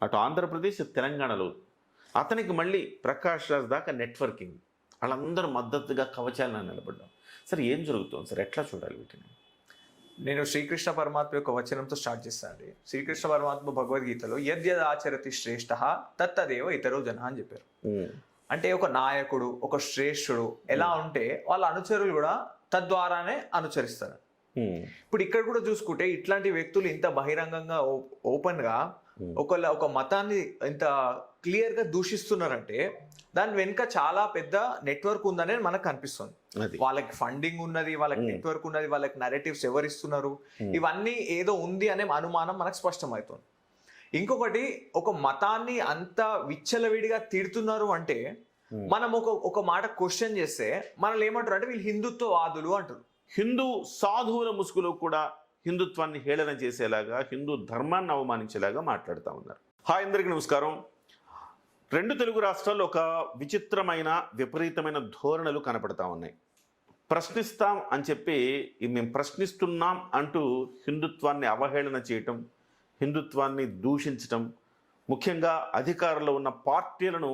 అటు ఆంధ్రప్రదేశ్ తెలంగాణలో అతనికి మళ్ళీ ప్రకాష్ రాజ్ దాకా నెట్వర్కింగ్, వాళ్ళందరూ మద్దతుగా కవచాలను నిలబడ్డాం. సరే ఏం జరుగుతుంది సార్, ఎట్లా చూడాలి వీటిని? నేను శ్రీకృష్ణ పరమాత్మ యొక్క వచనంతో స్టార్ట్ చేస్తానండి. శ్రీకృష్ణ పరమాత్మ భగవద్గీతలో యద్యద్ ఆచరతి శ్రేష్ఠ తత్తదేవ ఇతరో జన అని చెప్పారు. అంటే ఒక నాయకుడు, ఒక శ్రేష్ఠుడు ఎలా ఉంటే వాళ్ళ అనుచరులు కూడా తద్వారానే అనుసరిస్తారు. ఇప్పుడు ఇక్కడ కూడా చూసుకుంటే ఇట్లాంటి వ్యక్తులు ఇంత బహిరంగంగా ఓపెన్ గా ఒక మతాన్ని ఇంత క్లియర్ గా దూషిస్తున్నారంటే దాని వెనుక చాలా పెద్ద నెట్వర్క్ ఉందనే మనకు కనిపిస్తుంది. వాళ్ళకి ఫండింగ్ ఉన్నది, వాళ్ళకి నెట్వర్క్ ఉన్నది, వాళ్ళకి నరేటివ్స్ ఎవరిస్తున్నారు, ఇవన్నీ ఏదో ఉంది అనే అనుమానం మనకు స్పష్టమవుతుంది. ఇంకొకటి, ఒక మతాన్ని అంత విచ్చలవిడిగా తిడుతున్నారు అంటే మనం ఒక మాట క్వశ్చన్ చేస్తే మనల్ని ఏమంటారు అంటే వీళ్ళు హిందుత్వవాదులు అంటారు. హిందూ సాధువుల ముసుగులో కూడా హిందుత్వాన్ని హేళన చేసేలాగా, హిందూ ధర్మాన్ని అవమానించేలాగా మాట్లాడుతూ ఉన్నారు. హాయ్, అందరికీ నమస్కారం. రెండు తెలుగు రాష్ట్రాల్లో ఒక విచిత్రమైన విపరీతమైన ధోరణులు కనపడతా ఉన్నాయి. ప్రశ్నిస్తాం అని చెప్పి మేము ప్రశ్నిస్తున్నాం అంటూ హిందుత్వాన్ని అవహేళన చేయటం, హిందుత్వాన్ని దూషించటం, ముఖ్యంగా అధికారంలో ఉన్న పార్టీలను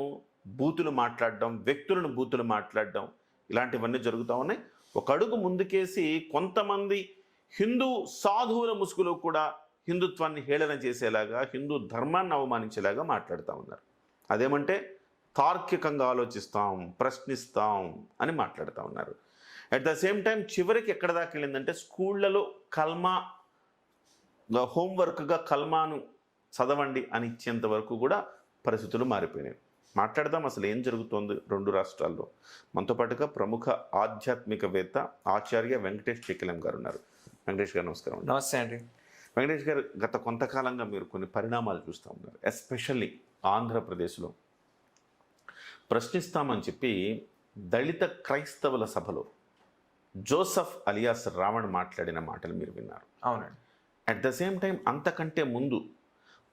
బూతులు మాట్లాడడం, వ్యక్తులను బూతులు మాట్లాడడం, ఇలాంటివన్నీ జరుగుతూ ఉన్నాయి. ఒక అడుగు ముందుకేసి కొంతమంది హిందూ సాధువుల ముసుగులో కూడా హిందుత్వాన్ని హేళన చేసేలాగా, హిందూ ధర్మాన్ని అవమానించేలాగా మాట్లాడుతూ ఉన్నారు. అదేమంటే తార్కికంగా ఆలోచిస్తాం, ప్రశ్నిస్తాం అని మాట్లాడుతూ ఉన్నారు. అట్ ద సేమ్ టైం చివరికి ఎక్కడ దాకా వెళ్ళిందంటే స్కూళ్ళలో కల్మా హోంవర్క్గా కల్మాను చదవండి అని ఇచ్చేంత వరకు కూడా పరిస్థితులు మారిపోయినాయి. మాట్లాడదాం అసలు ఏం జరుగుతోంది రెండు రాష్ట్రాల్లో. మనతో పాటుగా ప్రముఖ ఆధ్యాత్మికవేత్త ఆచార్య వెంకటేష్ చిక్కిలం గారు ఉన్నారు. వెంకటేష్ గారు నమస్కారం. నమస్తే అండి. వెంకటేష్ గారు, గత కొంతకాలంగా మీరు కొన్ని పరిణామాలు చూస్తూ ఉన్నారు. ఎస్పెషల్లీ ఆంధ్రప్రదేశ్లో ప్రశ్నిస్తామని చెప్పి దళిత క్రైస్తవుల సభలో జోసఫ్ అలియాస్ రావణ్ మాట్లాడిన మాటలు మీరు విన్నారు. అవునండి. అట్ ద సేమ్ టైం అంతకంటే ముందు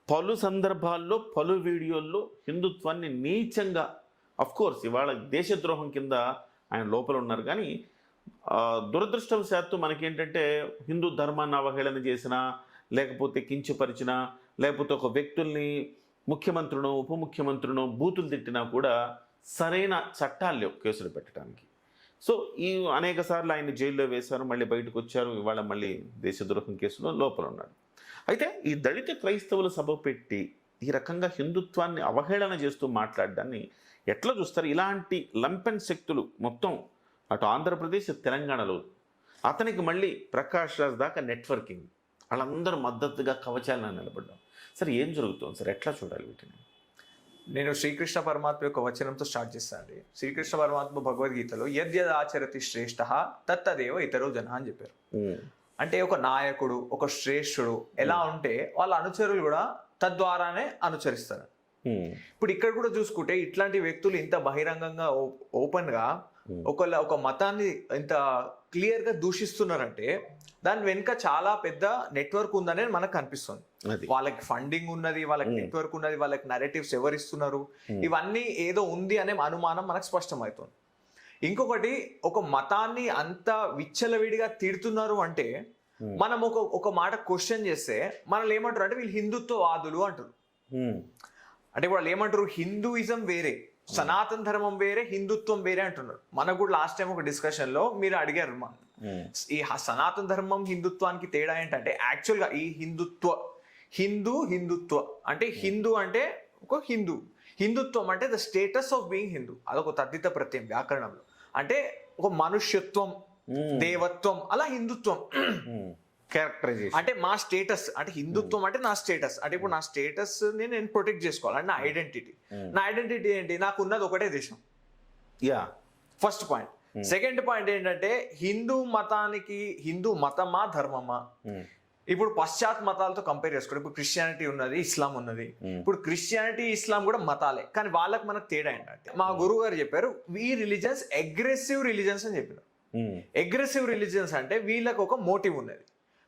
పలు సందర్భాల్లో పలు వీడియోల్లో హిందుత్వాన్ని నీచంగా, అఫ్కోర్స్ ఇవాళ దేశద్రోహం కింద ఆయన లోపల ఉన్నారు, కానీ దురదృష్టవశాత్తు మనకేంటంటే హిందూ ధర్మాన్ని అవహేళన చేసినా, లేకపోతే కించపరిచినా, లేకపోతే ఒక వ్యక్తుల్ని ముఖ్యమంత్రునో ఉప ముఖ్యమంత్రునో బూతులు తిట్టినా కూడా సరైన చట్టాలు లేవు కేసులు పెట్టడానికి. సో ఈ అనేక సార్లు ఆయన జైల్లో వేశారు, మళ్ళీ బయటకు వచ్చారు, ఇవాళ మళ్ళీ దేశద్రోహం కేసులో లోపల ఉన్నారు. అయితే ఈ దళిత క్రైస్తవుల సభ పెట్టి ఈ రకంగా హిందుత్వాన్ని అవహేళన చేస్తూ మాట్లాడడాన్ని ఎట్లా చూస్తారు? ఇలాంటి లంపెన్ శక్తులు మొత్తం అటు ఆంధ్రప్రదేశ్ తెలంగాణలో అతనికి మళ్ళీ ప్రకాష్ రాజ్ దాకా నెట్వర్కింగ్, వాళ్ళందరూ మద్దతుగా కవచాలను నిలబడ్డాం. సరే ఏం జరుగుతుంది సార్, ఎట్లా చూడాలి వీటిని? నేను శ్రీకృష్ణ పరమాత్మ యొక్క వచనంతో స్టార్ట్ చేస్తానండి. శ్రీకృష్ణ పరమాత్మ భగవద్గీతలో యద్యద్ ఆచరతి శ్రేష్ఠ తత్తదేవ ఇతరో జన అని చెప్పారు. అంటే ఒక నాయకుడు, ఒక శ్రేష్ఠుడు ఎలా ఉంటే వాళ్ళ అనుచరులు కూడా తద్వారానే అనుసరిస్తారు. ఇప్పుడు ఇక్కడ కూడా చూసుకుంటే ఇట్లాంటి వ్యక్తులు ఇంత బహిరంగంగా ఓపెన్ గా ఒక మతాన్ని ఇంత క్లియర్ గా దూషిస్తున్నారంటే దాని వెనుక చాలా పెద్ద నెట్వర్క్ ఉందనే మనకు కనిపిస్తుంది. వాళ్ళకి ఫండింగ్ ఉన్నది, వాళ్ళకి నెట్వర్క్ ఉన్నది, వాళ్ళకి నరేటివ్స్ ఎవరిస్తున్నారు, ఇవన్నీ ఏదో ఉంది అనే అనుమానం మనకు స్పష్టమవుతుంది. ఇంకొకటి, ఒక మతాన్ని అంత విచ్చలవిడిగా తిడుతున్నారు అంటే మనం ఒక మాట క్వశ్చన్ చేస్తే మనల్ని ఏమంటారు అంటే వీళ్ళు హిందుత్వవాదులు అంటారు. అంటే వాళ్ళు ఏమంటారు, హిందూయిజం వేరే, సనాతన ధర్మం వేరే, హిందుత్వం వేరే అంటున్నారు. మనకు కూడా లాస్ట్ టైం ఒక డిస్కషన్ లో మీరు అడిగారు ఈ సనాతన ధర్మం హిందుత్వానికి తేడా ఏంటంటే, యాక్చువల్ గా ఈ హిందుత్వ అంటే హిందూ అంటే ఒక హిందుత్వం అంటే the status of being Hindu, అదొక తద్దిత ప్రత్యయం వ్యాకరణంలో. అంటే ఒక మనుష్యత్వం, దేవత్వం, అలా హిందుత్వం క్యారెక్టరైజేషన్. అంటే మా స్టేటస్, అంటే హిందుత్వం అంటే నా స్టేటస్, అంటే ఇప్పుడు నా స్టేటస్ నేను ప్రొటెక్ట్ చేసుకోవాలి, అంటే నా ఐడెంటిటీ ఏంటి, నాకు ఉన్నది ఒకటే దేశం. First point. సెకండ్ పాయింట్ ఏంటంటే హిందూ మతమా ధర్మమా. ఇప్పుడు పాశ్చాత్య మతాలతో కంపేర్ చేసుకోండి. ఇప్పుడు క్రిస్టియానిటీ ఉన్నది, ఇస్లాం ఉన్నది. ఇప్పుడు క్రిస్టియానిటీ, ఇస్లాం కూడా మతాలే, కానీ వాళ్ళకి మనకు తేడా ఏంటంటే, మా గురువు గారు చెప్పారు ఈ రిలీజన్స్ అగ్రెసివ్ రిలీజన్స్ అని చెప్పారు. అగ్రెసివ్ రిలీజన్స్ అంటే వీళ్ళకి ఒక మోటివ్ ఉన్నది.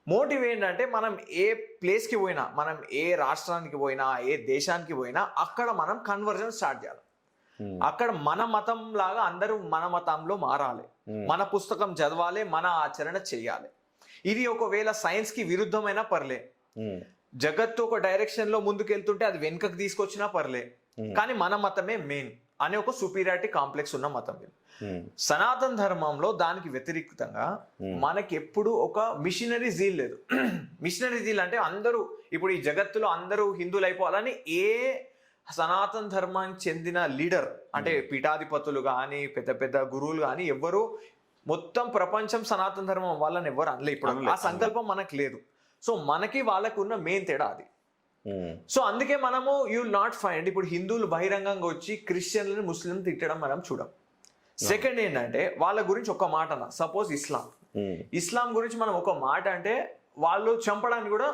మోటివ్ ఏంటంటే మనం ఏ ప్లేస్కి పోయినా, మనం ఏ రాష్ట్రానికి పోయినా, ఏ దేశానికి పోయినా అక్కడ మనం కన్వర్జన్ స్టార్ట్ చేయాలి. అక్కడ మన మతం లాగా అందరూ మన మతంలో మారాలి, మన పుస్తకం చదవాలి, మన ఆచరణ చెయ్యాలి. ఇది ఒకవేళ సైన్స్ కి విరుద్ధమైన పర్లే, జగత్తు ఒక డైరెక్షన్ లో ముందుకు వెళ్తుంటే అది వెనుకకు తీసుకొచ్చినా పర్లే, కానీ మన మతమే మెయిన్ అనే ఒక సుపీరియారిటీ కాంప్లెక్స్ ఉన్న మతం ఇది. సనాతన ధర్మంలో దానికి వ్యతిరేకంగా మనకి ఎప్పుడు ఒక మిషనరీ జీల్ లేదు. మిషనరీ జీల్ అంటే అందరూ ఇప్పుడు ఈ జగత్తులో అందరూ హిందువులు అయిపోవాలని ఏ సనాతన ధర్మానికి చెందిన లీడర్ అంటే పీఠాధిపతులు కానీ పెద్ద పెద్ద గురువులు కానీ ఎవ్వరు మొత్తం ప్రపంచం సనాతన ధర్మం వాళ్ళని ఎవరు అనలే. ఇప్పుడు ఆ సంకల్పం మనకు లేదు. సో మనకి వాళ్ళకు ఉన్న మెయిన్ తేడా అది. సో అందుకే మనము యూ విల్ నాట్ ఫైండ్ ఇప్పుడు హిందువులు బహిరంగంగా వచ్చి క్రిస్టియన్లను ముస్లిం తిట్టడం మనం చూడం. సెకండ్ ఏంటంటే వాళ్ళ గురించి ఒక మాట అన్న, సపోజ్ ఇస్లాం గురించి మనం ఒక మాట అంటే వాళ్ళు చంపడానికి కూడా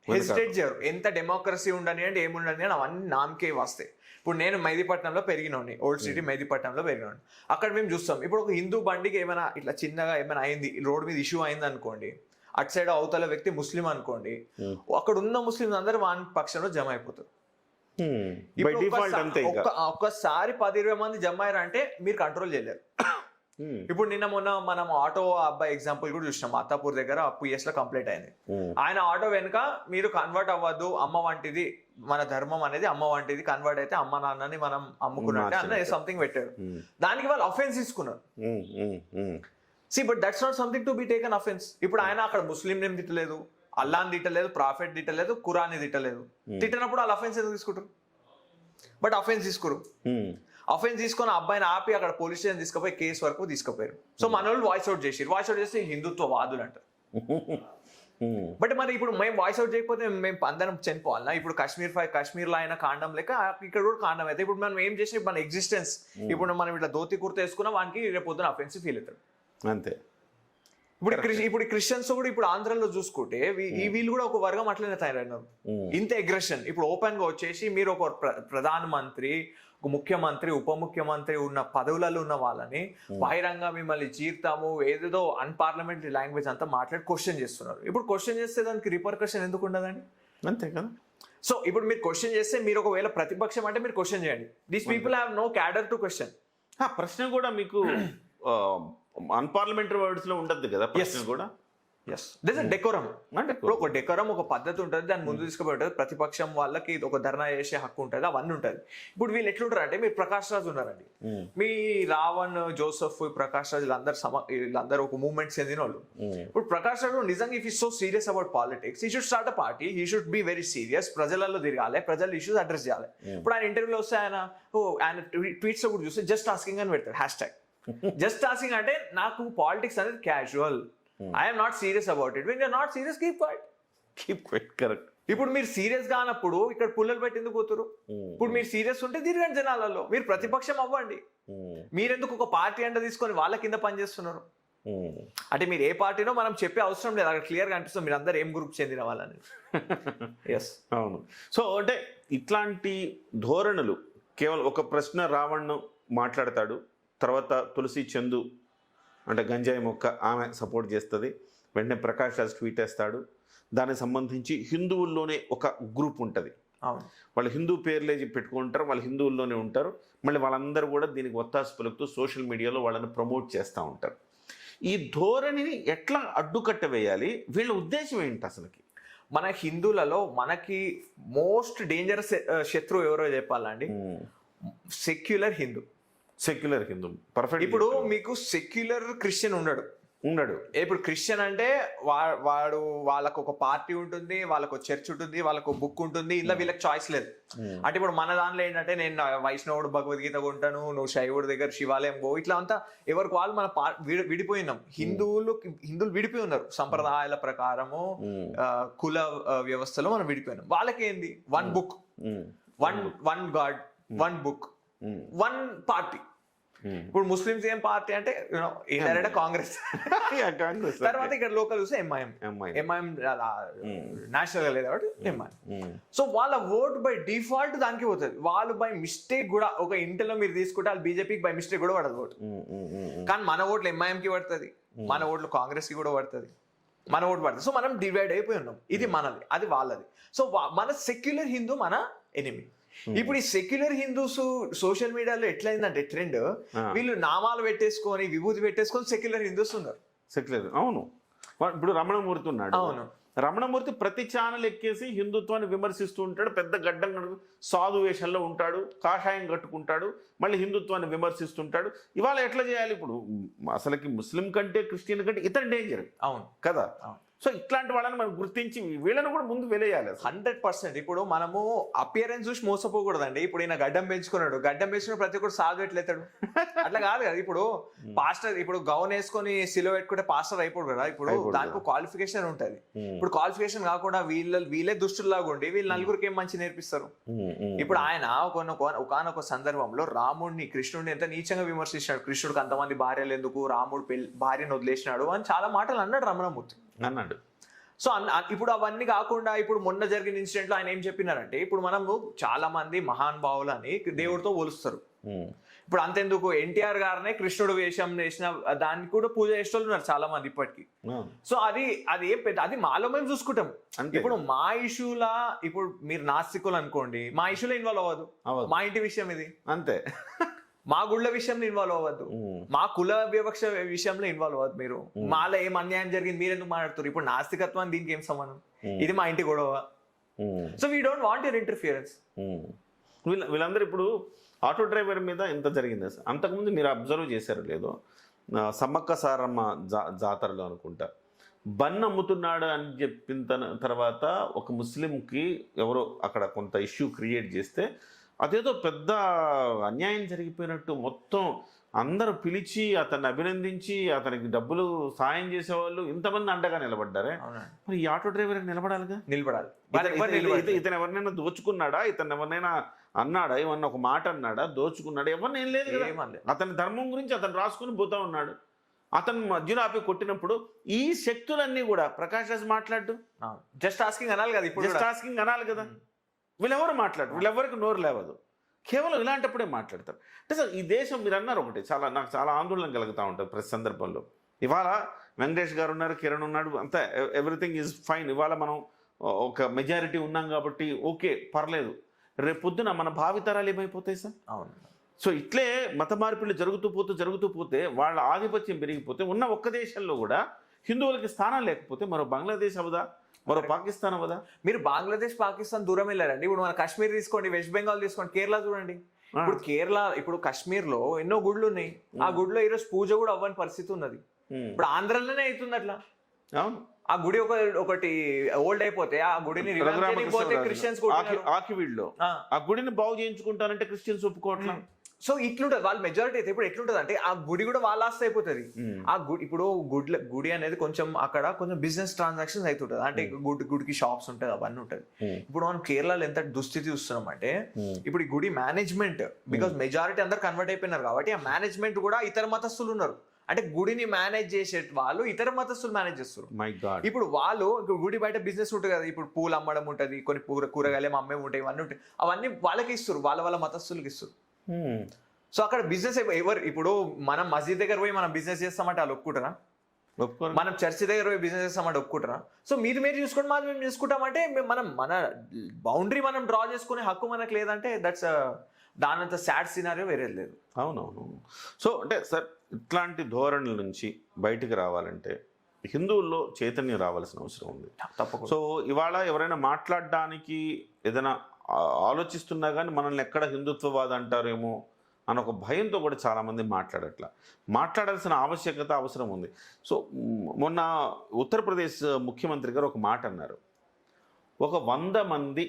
హెసిటేట్ చేయరు. ఎంత డెమోక్రసీ ఉండని అంటే ఏముండని అని అవన్నీ నామకే వస్తాయి. ఇప్పుడు నేను మెహదీపట్నంలో పెరిగినోని, ఓల్డ్ సిటీ మెహదీపట్నంలో పెరిగినోని. అక్కడ మేము చూస్తాం ఇప్పుడు ఒక హిందూ బండికి ఏమైనా ఇట్లా చిన్నగా ఏమైనా అయింది, రోడ్ మీద ఇష్యూ అయింది అనుకోండి, అటు సైడ్ అవతల వ్యక్తి ముస్లిం అనుకోండి, అక్కడ ఉన్న ముస్లిం అందరూ వాని పక్షంలో జమ అయిపోతారు. ఒక్కసారి 10-20 మంది జమ అయ్యారు అంటే మీరు కంట్రోల్ చేయలేరు. ఇప్పుడు నిన్న మొన్న మనం ఆటో అబ్బాయి ఎగ్జాంపుల్ కూడా చూసినాం. అత్తాపూర్ దగ్గర PS లో కంప్లీట్ అయింది. ఆయన ఆటో వెనుక మీరు కన్వర్ట్ అవ్వద్దు, అమ్మ వంటిది మన ధర్మం అనేది అమ్మ వంటిది, కన్వర్ట్ అయితే అమ్మ నాన్నని మనం అమ్ముకున్నట్టే అన్న సంథింగ్ పెట్టారు. దానికి వాళ్ళు అఫెన్స్ తీసుకున్నారు. But that's not something to be taken offence. ఇప్పుడు ఆయన అక్కడ ముస్లిం నేమ్ తిట్టలేదు, అల్లాని తిట్టలేదు, ప్రాఫిట్ తిట్టలేదు, ఖురాన్ని తిట్టలేదు. తిట్టినప్పుడు వాళ్ళు అఫెన్స్ ఎందుకు తీసుకుంటారు? బట్ అఫెన్స్ తీసుకోరు. అఫెన్స్ తీసుకొని అబ్బాయిని ఆపి అక్కడ పోలీస్ స్టేషన్ తీసుకుపోయి కేసు వరకు తీసుకుపోయారు. సో మన వాళ్ళు వాయిస్ అవుట్ చేసి హిందుత్వ వాదులు అంటారు. బట్ మరి ఇప్పుడు మేము వాయిస్ అవుట్ చేయకపోతే మేము అందరం చనిపోవాలన్నా? ఇప్పుడు కాశ్మీర్లో అయిన కాండం లెక్క ఇక్కడ కూడా కాండం అయితే ఇప్పుడు మనం ఏం చేసి మన ఎగ్జిస్టెన్స్, ఇప్పుడు మనం ఇట్లా ధోతి కుర్త వేసుకున్నా వానికి రేపు పొద్దున అఫెన్సివ్ ఫీల్ అవుతాడు. అంతే. ఇప్పుడు క్రిస్టియన్స్ కూడా ఇప్పుడు ఆంధ్రలో చూసుకుంటే వీళ్ళు కూడా ఒక వర్గం అట్లనే తయారైనారు. ఇంత అగ్రెషన్ ఇప్పుడు ఓపెన్ గా వచ్చేసి మీరు ఒక ప్రధాన మంత్రి, ఒక ముఖ్యమంత్రి, ఉప ముఖ్యమంత్రి ఉన్న పదవులలో ఉన్న వాళ్ళని బహిరంగ మిమ్మల్ని చీర్తాము ఏదేదో అన్పార్లమెంటరీ లాంగ్వేజ్ అంతా మాట్లాడి క్వశ్చన్ చేస్తున్నారు. ఇప్పుడు క్వశ్చన్ చేస్తే దానికి రిపర్కషన్ ఎందుకు ఉండదండి? అంతే కదా. సో ఇప్పుడు మీరు క్వశ్చన్ చేస్తే మీరు ఒకవేళ ప్రతిపక్షం అంటే మీరు క్వశ్చన్ చేయండి. These people have no cadre to question. ప్రశ్న కూడా మీకు అన్పార్లమెంటరీ వర్డ్స్ లో ఉండదు కదా ప్రశ్న కూడా. డెకోరం అంటే ఒక డెకోరం, ఒక పద్ధతి ఉంటుంది, దాన్ని ముందు తీసుకుపోయి ఉంటుంది. ప్రతిపక్షం వాళ్ళకి ఒక ధర్నా చేసే హక్కు ఉంటుంది, అవన్నీ ఉంటుంది. ఇప్పుడు వీళ్ళు ఎట్లుంటారు అంటే మీరు ప్రకాష్ రాజ్ ఉన్నారండి, మీ రావణ్, జోసెఫ్, ప్రకాష్ రాజ్ వీళ్ళందరూ ఒక మూవ్మెంట్ చెందిన వాళ్ళు. ఇప్పుడు ప్రకాష్ రాజ్ నిజంగా if is so serious about politics, he should start a party, he should be very serious, ప్రజలలో తిరగాలి, ప్రజల ఇష్యూస్ అడ్రస్ చేయాలి. ఇప్పుడు ఆయన ఇంటర్వ్యూలో వస్తే ఆయన ట్వీట్స్ లో కూడా చూస్తే జస్ట్ ఆస్కింగ్ అని పెడతారు హ్యాష్. జస్ట్ ఆస్కింగ్ అంటే నాకు పాలిటిక్స్ అనేది casual, I'm not serious about it. When you're not serious keep quiet. Correct. ఇప్పుడు మీరు సీరియస్ కానప్పుడు ఇక్కడ పుల్లలు పెట్టి ఎందుకు పోతారు? ఇప్పుడు మీరు సీరియస్ ఉంటే తిరగండి జనాలలో, మీరు ప్రతిపక్షం అవ్వండి. మీరెందుకు ఒక పార్టీ అంటే తీసుకొని వాళ్ళ కింద పనిచేస్తున్నారు? అంటే మీరు ఏ పార్టీనో మనం చెప్పే అవసరం లేదు, అక్కడ క్లియర్గా అనిపిస్తుంది మీరు అందరు ఏం గ్రూప్ చెందిన వాళ్ళని. ఎస్, అవును. సో అంటే ఇట్లాంటి ధోరణులు కేవలం ఒక ప్రశ్న రావణ్ మాట్లాడతాడు, తర్వాత తులసి చందు అంటే గంజాయి మొక్క ఆమె సపోర్ట్ చేస్తుంది, వెంటనే ప్రకాష్ రాజ్ ట్వీట్ వేస్తాడు. దానికి సంబంధించి హిందువుల్లోనే ఒక గ్రూప్ ఉంటుంది, వాళ్ళు హిందూ పేర్లే పెట్టుకుంటారు, వాళ్ళు హిందువుల్లోనే ఉంటారు. మళ్ళీ వాళ్ళందరూ కూడా దీనికి ఒత్తాసు పలుకుతూ సోషల్ మీడియాలో వాళ్ళని ప్రమోట్ చేస్తూ ఉంటారు. ఈ ధోరణిని ఎట్లా అడ్డుకట్ట వేయాలి? వీళ్ళ ఉద్దేశం ఏంటి అసలుకి? మన హిందువులలో మనకి మోస్ట్ డేంజరస్ శత్రువు ఎవరో చెప్పాలండి, secular Hindu. Secular Hindu perfect. ఇప్పుడు మీకు సెక్యులర్ క్రిస్టియన్ ఉండడు. ఇప్పుడు క్రిస్టియన్ అంటే వాడు వాళ్ళకు ఒక పార్టీ ఉంటుంది, వాళ్ళకు చర్చ్ ఉంటుంది, వాళ్ళకు బుక్ ఉంటుంది, ఇలా వీళ్ళకి చాయిస్ లేదు. అంటే ఇప్పుడు మన దానిలో ఏంటంటే నేను వైష్ణవుడు భగవద్గీత కొంటాను, నువ్వు శైవుడి దగ్గర శివాలయం పో, ఇట్లా అంతా ఎవరికి వాళ్ళు మన విడిపోయినాం. హిందువులు విడిపోయి ఉన్నారు సంప్రదాయాల ప్రకారము, కుల వ్యవస్థలో మనం విడిపోయినాం. వాళ్ళకి ఏంది one book, one God, one book, one party. ఇప్పుడు ముస్లిమ్స్ ఏం పార్టీ అంటే కాంగ్రెస్, తర్వాత ఇక్కడ లోకల్ చూస్తే ఎంఐఎం నేషనల్ గా లేదు కాబట్టి ఎంఐఎం. సో వాళ్ళ ఓట్ బై డిఫాల్ట్ దానికి పోతుంది. వాళ్ళు బై మిస్టేక్ కూడా ఒక ఇంటిలో మీరు తీసుకుంటే వాళ్ళు బీజేపీకి బై మిస్టేక్ కూడా పడదు ఓటు, కానీ మన ఓట్లు ఎంఐఎం కి పడుతుంది, మన ఓట్లు కాంగ్రెస్ కి కూడా పడుతుంది, మన ఓటు పడుతుంది. సో మనం డివైడ్ అయిపోయి ఉన్నాం, ఇది మనది అది వాళ్ళది. సో మన సెక్యులర్ హిందూ మన ఎనిమి. ఇప్పుడు ఈ సెక్యులర్ హిందూస్ సోషల్ మీడియాలో ఎట్లయిందంటే ట్రెండ్, వీళ్ళు నామాలు పెట్టేసుకొని విభూతి పెట్టేసుకొని సెక్యులర్ హిందూస్ ఉన్నారు. సెక్యులర్, అవును. ఇప్పుడు రమణమూర్తి ఉన్నాడు, అవును, రమణమూర్తి ప్రతి ఛానల్ ఎక్కేసి హిందుత్వాన్ని విమర్శిస్తూ ఉంటాడు, పెద్ద గడ్డం సాధు వేషంలో ఉంటాడు, కాషాయం కట్టుకుంటాడు, మళ్ళీ హిందుత్వాన్ని విమర్శిస్తుంటాడు. ఇవాళ ఎట్లా చేయాలి? ఇప్పుడు అసలుకి ముస్లిం కంటే క్రిస్టియన్ కంటే ఇతను డేంజర్. అవును కదా. సో ఇట్లాంటి వాళ్ళని మనం గుర్తించి వీళ్ళని కూడా ముందు వెలేయాలి. 100%. ఇప్పుడు మనము అపియరెన్స్ చూసి మోసపోకూడదండి. ఇప్పుడు ఈయన గడ్డం పెంచుకున్నాడు, గడ్డం పెంచుకున్న ప్రతి ఒక్కరు సాధు ఎట్లెత్తాడు? అట్లా కాదు కదా. ఇప్పుడు పాస్టర్, ఇప్పుడు గౌన్ వేసుకొని సిలో పెట్టుకుంటే పాస్టర్ అయిపోడు కదా. ఇప్పుడు దానికి క్వాలిఫికేషన్ ఉంటది. ఇప్పుడు క్వాలిఫికేషన్ కాకుండా వీళ్ళే దుష్టుల్లాగా ఉండి వీళ్ళు నలుగురికి ఏం మంచి నేర్పిస్తారు? ఇప్పుడు ఆయన ఒకనొక సందర్భంలో రాముడిని, కృష్ణుడిని ఎంత నీచంగా విమర్శించాడు. కృష్ణుడికి అంతమంది భార్యలు ఎందుకు, రాముడు భార్యను వదిలేసినాడు అని చాలా మాటలు అన్నాడు రమణమూర్తి అన్నాడు. సో ఇప్పుడు అవన్నీ కాకుండా ఇప్పుడు మొన్న జరిగిన ఇన్సిడెంట్ లో ఆయన ఏం చెప్పినారంటే, ఇప్పుడు మనము చాలా మంది మహానుభావులు అని దేవుడితో పోలుస్తారు. ఇప్పుడు అంతెందుకు ఎన్టీఆర్ గారినే కృష్ణుడు వేషం వేసిన దానికి కూడా పూజ చేసేవాళ్ళు ఉన్నారు చాలా మంది ఇప్పటికీ. సో అది ఏం పెద్ద, అది మాలో మేము చూసుకుంటాం. ఇప్పుడు మా ఇష్యూలా, ఇప్పుడు మీరు నాస్తికులు అనుకోండి, మా ఇష్యూలో ఇన్వాల్వ్ అవ్వదు. మా ఇంటి విషయం ఇది, అంతే. మా గుళ్ళ విషయంలో ఇన్వాల్వ్ అవ్వద్దు, మా కుల వివక్ష విషయంలో ఇన్వాల్వ్ అవ్వద్దు. మీరు మాలో ఏం అన్యాయం జరిగింది మీరు ఎందుకు మాట్లాడుతారు? ఇప్పుడు నాస్తికత్వాన్ని దీనికి ఏం సంబంధం? ఇది మా ఇంటి గొడవ. So we don't want your interference. వీళ్ళందరూ ఇప్పుడు ఆటో డ్రైవర్ మీద ఎంత జరిగింది సార్? అంతకుముందు మీరు అబ్జర్వ్ చేశారు లేదో, సమ్మక్క సారమ్మ జాతరలో అనుకుంటా బన్ అమ్ముతున్నాడు అని చెప్పిన తర్వాత ఒక ముస్లింకి ఎవరో అక్కడ కొంత ఇష్యూ క్రియేట్ చేస్తే అదేదో పెద్ద అన్యాయం జరిగిపోయినట్టు మొత్తం అందరూ పిలిచి అతన్ని అభినందించి అతనికి డబ్బులు సాయం చేసేవాళ్ళు ఇంతమంది అండగా నిలబడ్డారే. మరి ఈ ఆటో డ్రైవర్ నిలబడాలిగా, నిలబడాలి. ఇతను ఎవరినైనా దోచుకున్నాడా, ఇతను ఎవరినైనా అన్నాడా, ఏమన్నా ఒక మాట అన్నాడా, దోచుకున్నాడా? ఎవరిని ఏం లేదు. అతని ధర్మం గురించి అతను రాసుకుని పోతా ఉన్నాడు. అతను మధ్యలో ఆపి కొట్టినప్పుడు ఈ శక్తులన్నీ కూడా ప్రకాష్ రాజ్ మాట్లాడు జస్ట్ ఆస్కింగ్ అనాలి కదా. ఇప్పుడు జస్ట్ ఆస్కింగ్ అనాలి కదా. వీళ్ళెవరు మాట్లాడరు, వీళ్ళెవరికి నోరు లేవదు, కేవలం ఇలాంటప్పుడే మాట్లాడతారు. అంటే సార్ ఈ దేశం మీరు అన్నారు ఒకటి, నాకు చాలా ఆందోళన కలుగుతూ ఉంటుంది ప్రతి సందర్భంలో. ఇవాళ వెంకటేష్ గారు ఉన్నారు, కిరణ్ ఉన్నాడు, అంతా ఎవ్రీథింగ్ ఈజ్ ఫైన్. ఇవాళ మనం ఒక మెజారిటీ ఉన్నాం కాబట్టి ఓకే, పర్లేదు. రేపు పొద్దున మన భావితరాలు ఏమైపోతాయి సార్? అవును. సో ఇట్లే మత మార్పులు జరుగుతూ పోతే వాళ్ళ ఆధిపత్యం పెరిగిపోతే ఉన్న ఒక్క దేశంలో కూడా హిందువులకి స్థానం లేకపోతే మరో బంగ్లాదేశ్ అవదా, మరో పాకిస్తాన్ అవదా? మీరు బంగ్లాదేశ్ పాకిస్తాన్ దూరం వెళ్ళారండి. ఇప్పుడు మన కాశ్మీర్ తీసుకోండి, వెస్ట్ బెంగాల్ తీసుకోండి, కేరళ చూడండి. ఇప్పుడు కాశ్మీర్ లో ఎన్నో గుళ్ళు ఉన్నాయి. ఆ గుడిలో ఈరోజు పూజ కూడా అవ్వని పరిస్థితి ఉన్నది. ఇప్పుడు ఆంధ్రలోనే అవుతుంది అట్లా. అవును. ఆ గుడి ఒకటి ఓల్డ్ అయిపోతే ఆ గుడిని క్రిస్టియన్స్ ఆకివీడ్లో ఆ గుడిని బాగు చేయించుకుంటానంటే క్రిస్టియన్స్ ఒప్పుకోవట్లా. సో ఇట్లుంటది వాళ్ళ మెజారిటీ అయితే. ఇప్పుడు ఎట్లుంటది అంటే ఆ గుడి కూడా వాళ్ళ ఆస్తి అయిపోతుంది. ఆ గుడి ఇప్పుడు గుడి అనేది కొంచెం అక్కడ కొంచెం బిజినెస్ ట్రాన్సాక్షన్స్ అవుతుంటది. అంటే గుడికి షాప్స్ ఉంటాయి, అవన్నీ ఉంటది. ఇప్పుడు మనం కేరళలో ఎంత దుస్థితి చూస్తున్నాం అంటే, ఇప్పుడు ఈ గుడి మేనేజ్మెంట్, బికాస్ మెజారిటీ అందరు కన్వర్ట్ అయిపోయినారు కాబట్టి ఆ మేనేజ్మెంట్ కూడా ఇతర మతస్థులు ఉన్నారు. అంటే గుడిని మేనేజ్ చేసే వాళ్ళు ఇతర మతస్థులు మేనేజ్ చేస్తారు. ఇప్పుడు వాళ్ళు గుడి బయట బిజినెస్ ఉంటుంది కదా, ఇప్పుడు పూలు అమ్మడం ఉంటుంది, కొన్ని కూరగాయలు అమ్మే ఉంటాయి, ఇవన్నీ ఉంటాయి, అవన్నీ వాళ్ళకి ఇస్తారు, వాళ్ళ మతస్థులకి ఇస్తారు. సో అక్కడ బిజినెస్ ఎవరు, ఇప్పుడు మనం మస్జిద్ దగ్గర పోయి మనం బిజినెస్ చేస్తామంటే వాళ్ళు ఒప్పుకుంటారా? మనం చర్చి దగ్గర పోయి బిజినెస్ చేస్తామంటే ఒప్పుకుంటారా? సో మీరు చూసుకోండి, మాది మేము చూసుకుంటామంటే మన బౌండరీ మనం డ్రా చేసుకునే హక్కు మనకు లేదంటే దట్స్ దానంత సాడ్ సినారియో వేరే లేదు. అవునవును. సో అంటే సార్ ఇట్లాంటి ధోరణుల నుంచి బయటికి రావాలంటే హిందువుల్లో చైతన్యం రావాల్సిన అవసరం ఉంది తప్పకుండా. సో ఇవాళ ఎవరైనా మాట్లాడడానికి ఏదైనా ఆలోచిస్తున్నా కానీ మనల్ని ఎక్కడ హిందుత్వవాద అంటారేమో అని ఒక భయంతో కూడా చాలామంది మాట్లాడాల్సిన అవసరం ఉంది. సో మొన్న ఉత్తరప్రదేశ్ ముఖ్యమంత్రి గారు ఒక మాట అన్నారు, ఒక 100 మంది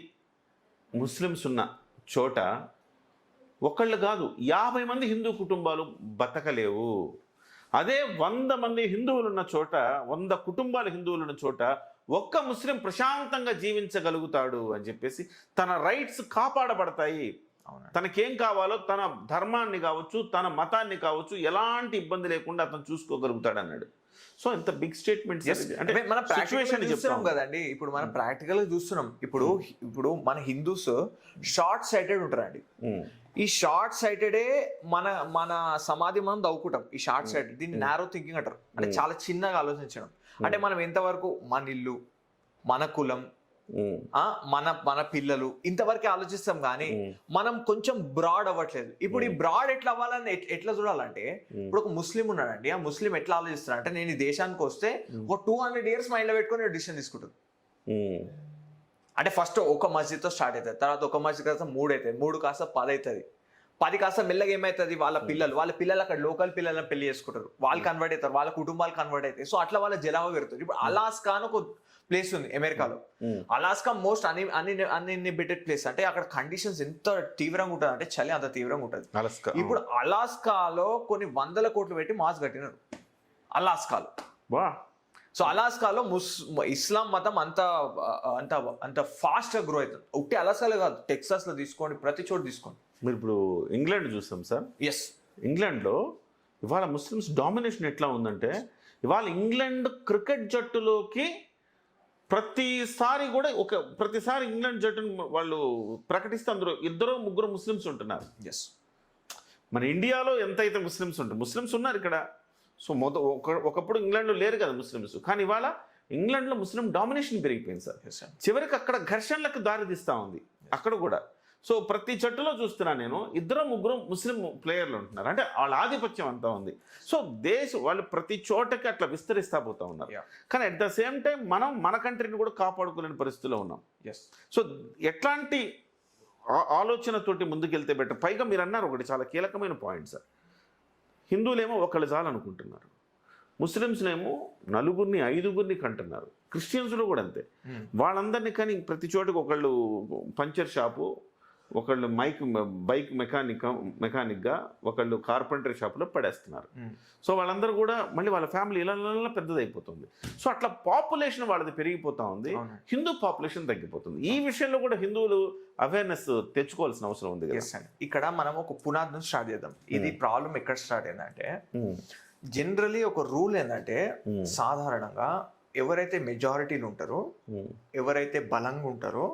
ముస్లిమ్స్ ఉన్న చోట ఒకళ్ళు కాదు 50 మంది హిందూ కుటుంబాలు బతకలేవు. అదే 100 మంది హిందువులు ఉన్న చోట, 100 కుటుంబాలు హిందువులు ఉన్న చోట ఒక్క ముస్లిం ప్రశాంతంగా జీవించగలుగుతాడు అని చెప్పేసి తన రైట్స్ కాపాడబడతాయి. తనకేం కావాలో తన ధర్మాన్ని కావచ్చు, తన మతాన్ని కావచ్చు, ఎలాంటి ఇబ్బంది లేకుండా అతను చూసుకోగలుగుతాడు అన్నాడు. సో ఎంత బిగ్ స్టేట్మెంట్ అంటే మన సిచ్యువేషన్ చూస్తున్నాం కదండి. ఇప్పుడు మనం ప్రాక్టికల్ గా చూస్తున్నాం. ఇప్పుడు మన హిందూస్ షార్ట్ సైటెడ్ ఉంటారండి. ఈ షార్ట్ సైటెడే మన సమాధి మనం దవ్వుకుంటాం. ఈ షార్ట్ సైటెడ్, దీన్ని నారో థింకింగ్ అంటారు. అంటే చాలా చిన్నగా ఆలోచించడం. అంటే మనం ఎంతవరకు మన ఇల్లు, మన కులం, మన పిల్లలు ఇంతవరకే ఆలోచిస్తాం కానీ మనం కొంచెం బ్రాడ్ అవ్వట్లేదు. ఇప్పుడు ఈ బ్రాడ్ ఎట్లా అవ్వాలని ఎట్లా చూడాలంటే, ఇప్పుడు ఒక ముస్లిం ఉన్నాడండి, ఆ ముస్లిం ఎట్లా ఆలోచిస్తున్నాడు అంటే, నేను ఈ దేశానికి వస్తే ఒక 200 years మైండ్ లో పెట్టుకుని డిసిషన్ తీసుకుంటాను. అంటే ఫస్ట్ ఒక మస్జిద్తో స్టార్ట్ అవుతుంది, తర్వాత ఒక మస్జిద్ కాస్త 3 అవుతుంది, 3 కాస్త 10 అవుతుంది, 10 కాస్త మెల్లగా ఏమవుతుంది, వాళ్ళ పిల్లలు అక్కడ లోకల్ పిల్లలను పెళ్లి చేసుకుంటారు, వాళ్ళు కన్వర్ట్ అవుతారు, వాళ్ళ కుటుంబాలు కన్వర్ట్ అవుతాయి. సో అట్లా వాళ్ళ జనాభా పెరుగుతుంది. ఇప్పుడు అలాస్కా అని ఒక ప్లేస్ ఉంది అమెరికాలో. Alaska most uninhibited place. అంటే అక్కడ కండిషన్స్ ఎంత తీవ్రంగా ఉంటుంది అంటే చలి అంత తీవ్రంగా ఉంటుంది. ఇప్పుడు అలాస్కాలో కొన్ని 100 కోట్లు పెట్టి మాస్ కట్టినారు అలాస్కాలో. సో అలాస్కాలో ఇస్లాం మతం అంత అంత అంత ఫాస్ట్గా గ్రో అవుతుంది. ఒకటి అలాస్కాలో కాదు, టెక్సాస్లో తీసుకోండి, ప్రతి చోటు తీసుకోండి. మీరు ఇప్పుడు ఇంగ్లాండ్ చూస్తాం సార్. ఎస్, ఇంగ్లాండ్లో ఇవాళ ముస్లిమ్స్ డామినేషన్ ఎట్లా ఉందంటే, ఇవాళ ఇంగ్లాండ్ క్రికెట్ జట్టులోకి ప్రతిసారి ఇంగ్లాండ్ జట్టును వాళ్ళు ప్రకటిస్తే అందులో 2-3 ముస్లిమ్స్ ఉంటున్నారు. ఎస్, మన ఇండియాలో ఎంతైతే ముస్లిమ్స్ ఉంటారు, ముస్లిమ్స్ ఉన్నారు ఇక్కడ. సో ఒకప్పుడు ఇంగ్లాండ్లో లేరు కదా ముస్లిమ్స్, కానీ ఇవాళ ఇంగ్లాండ్లో ముస్లిం డామినేషన్ పెరిగిపోయింది సార్. చివరికి అక్కడ ఘర్షణలకు దారితీస్తూ ఉంది అక్కడ కూడా. సో ప్రతి జట్టులో చూస్తున్నా నేను 2-3 ముస్లిం ప్లేయర్లు ఉంటున్నారు. అంటే వాళ్ళ ఆధిపత్యం అంతా ఉంది. సో వాళ్ళు ప్రతి చోటకి అట్లా విస్తరిస్తా పోతా ఉన్నారు. కానీ అట్ ద సేమ్ టైం మనం మన కంట్రీని కూడా కాపాడుకోలేని పరిస్థితిలో ఉన్నాం. సో ఎట్లాంటి ఆలోచనతోటి ముందుకెళ్తే బెటర్. పైగా మీరు అన్నారు ఒకటి చాలా కీలకమైన పాయింట్ సార్. హిందువులేమో ఒకళ్ళు చాలనుకుంటున్నారు, ముస్లిమ్స్నేమో 4-5 కంటున్నారు, క్రిస్టియన్స్లో కూడా అంతే. వాళ్ళందరినీ కానీ ప్రతి చోటుకు ఒకళ్ళు పంచర్ షాపు, ఒకళ్ళు బైక్ మెకానిక్గా, ఒకళ్ళు కార్పెంటరీ షాపులో పడేస్తున్నారు. సో వాళ్ళందరూ కూడా మళ్ళీ వాళ్ళ ఫ్యామిలీ ఇలా పెద్దదైపోతుంది. సో అట్లా పాపులేషన్ వాళ్ళది పెరిగిపోతూ ఉంది, హిందూ పాపులేషన్ తగ్గిపోతుంది. ఈ విషయంలో కూడా హిందువులు అవేర్నెస్ తెచ్చుకోవాల్సిన అవసరం ఉంది కదా. ఇక్కడ మనం ఒక పునాది నుంచి స్టార్ట్ చేద్దాం. ఇది ప్రాబ్లం ఎక్కడ స్టార్ట్ అయిందంటే, జనరలీ ఒక రూల్ ఏంటంటే, సాధారణంగా ఎవరైతే మెజారిటీలు ఉంటారో, ఎవరైతే బలంగా ఉంటారో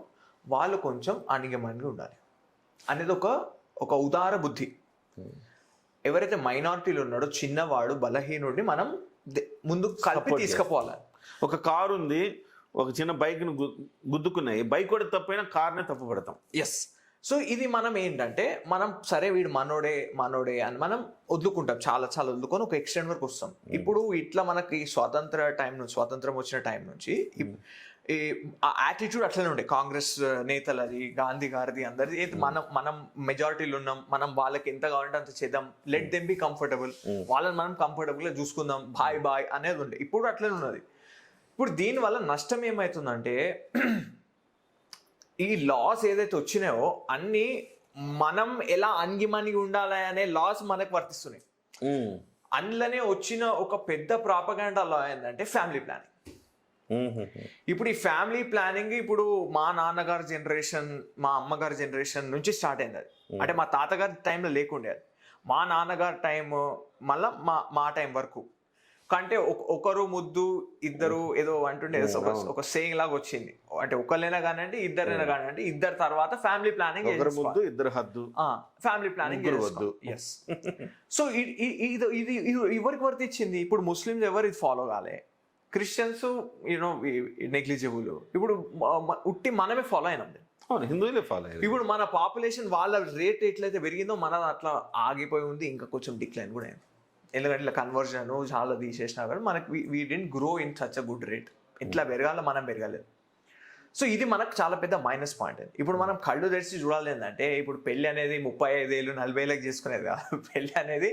వాళ్ళు కొంచెం అణిగమణిగి ఉండాలి అనేది ఒక ఉదార బుద్ధి. ఎవరైతే మైనారిటీలు ఉన్నాడో, చిన్నవాడు బలహీనుడిని మనం ముందు కలిపి తీసుకుపోవాలి. ఒక కారు ఉంది, ఒక చిన్న బైక్ను గుద్దుకున్నాయి, బైక్ కూడా తప్పైనా కార్నే తప్పు పడతాం. ఎస్. సో ఇది మనం ఏంటంటే, మనం సరే వీడు మనోడే అని మనం వదులుకుంటాం, చాలా వదులుకొని ఒక ఎక్స్టెండ్ వరకు వస్తాం. ఇప్పుడు ఇట్లా మనకి స్వాతంత్రం వచ్చిన టైం నుంచి ఆ యాటిట్యూడ్ అట్లనే ఉండే. కాంగ్రెస్ నేతలది, గాంధీ గారిది, అందరిది. మనం మెజారిటీలు ఉన్నాం, మనం వాళ్ళకి ఎంత కావాలంటే అంత చేద్దాం, లెట్ దెమ్ బి కంఫర్టబుల్, వాళ్ళని మనం కంఫర్టబుల్గా చూసుకుందాం, బాయ్ అనేది ఉండే. ఇప్పుడు అట్లనే ఉన్నది. ఇప్పుడు దీనివల్ల నష్టం ఏమవుతుందంటే, ఈ లాస్ ఏదైతే వచ్చినాయో అన్ని మనం ఎలా అంగిమణిగి ఉండాలి అనే లాస్ మనకు వర్తిస్తున్నాయి. అందులోనే వచ్చిన ఒక పెద్ద ప్రాపగాండా లా ఏంటంటే ఫ్యామిలీ ప్లానింగ్. ఇప్పుడు ఈ ఫ్యామిలీ ప్లానింగ్ ఇప్పుడు మా నాన్నగారి జనరేషన్, మా అమ్మగారి జనరేషన్ నుంచి స్టార్ట్ అయింది. అది అంటే మా తాతగారి టైంలో లేకుండే, అది మా నాన్నగారి టైం మళ్ళా మా టైం వరకు. కంటే ఒకరు ముద్దు ఇద్దరు ఏదో అంటుండే, ఒక సేయింగ్ లాగా వచ్చింది. అంటే ఒకళ్ళైనా కానివ్వండి, ఇద్దరైనా కానివ్వండి, ఇద్దరు తర్వాత family planning, family planning. Yes. So ఇది ఎవరికి వర్తించింది? ఇప్పుడు ముస్లిమ్స్ ఎవరు ఇది ఫాలో కాలే, క్రిస్టియన్స్ నెగ్లిజిబుల్. ఇప్పుడు ఉట్టి మనమే ఫాలో అయినాం, హిందువులే ఫాలో అయ్యారు. ఇప్పుడు మన పాపులేషన్ వాళ్ళ రేట్ ఎట్లయితే పెరిగిందో మనది అట్లా ఆగిపోయి ఉంది, ఇంకా కొంచెం డిక్లైన్ కూడా అయింది. ఎందుకంటే ఇట్లా కన్వర్జన్ చాలా తీసేసినా కానీ మనకి we didn't grow in such a good rate. ఇట్లా పెరగాలి, మనం పెరగలేదు. సో ఇది మనకు చాలా పెద్ద మైనస్ పాయింట్. ఇప్పుడు మనం కళ్ళు తెరిచి చూడాలి ఏంటంటే, ఇప్పుడు పెళ్ళి అనేది 35 ఏళ్ళు 40 ఏళ్ళకి చేసుకునేది కాదు. పెళ్ళి అనేది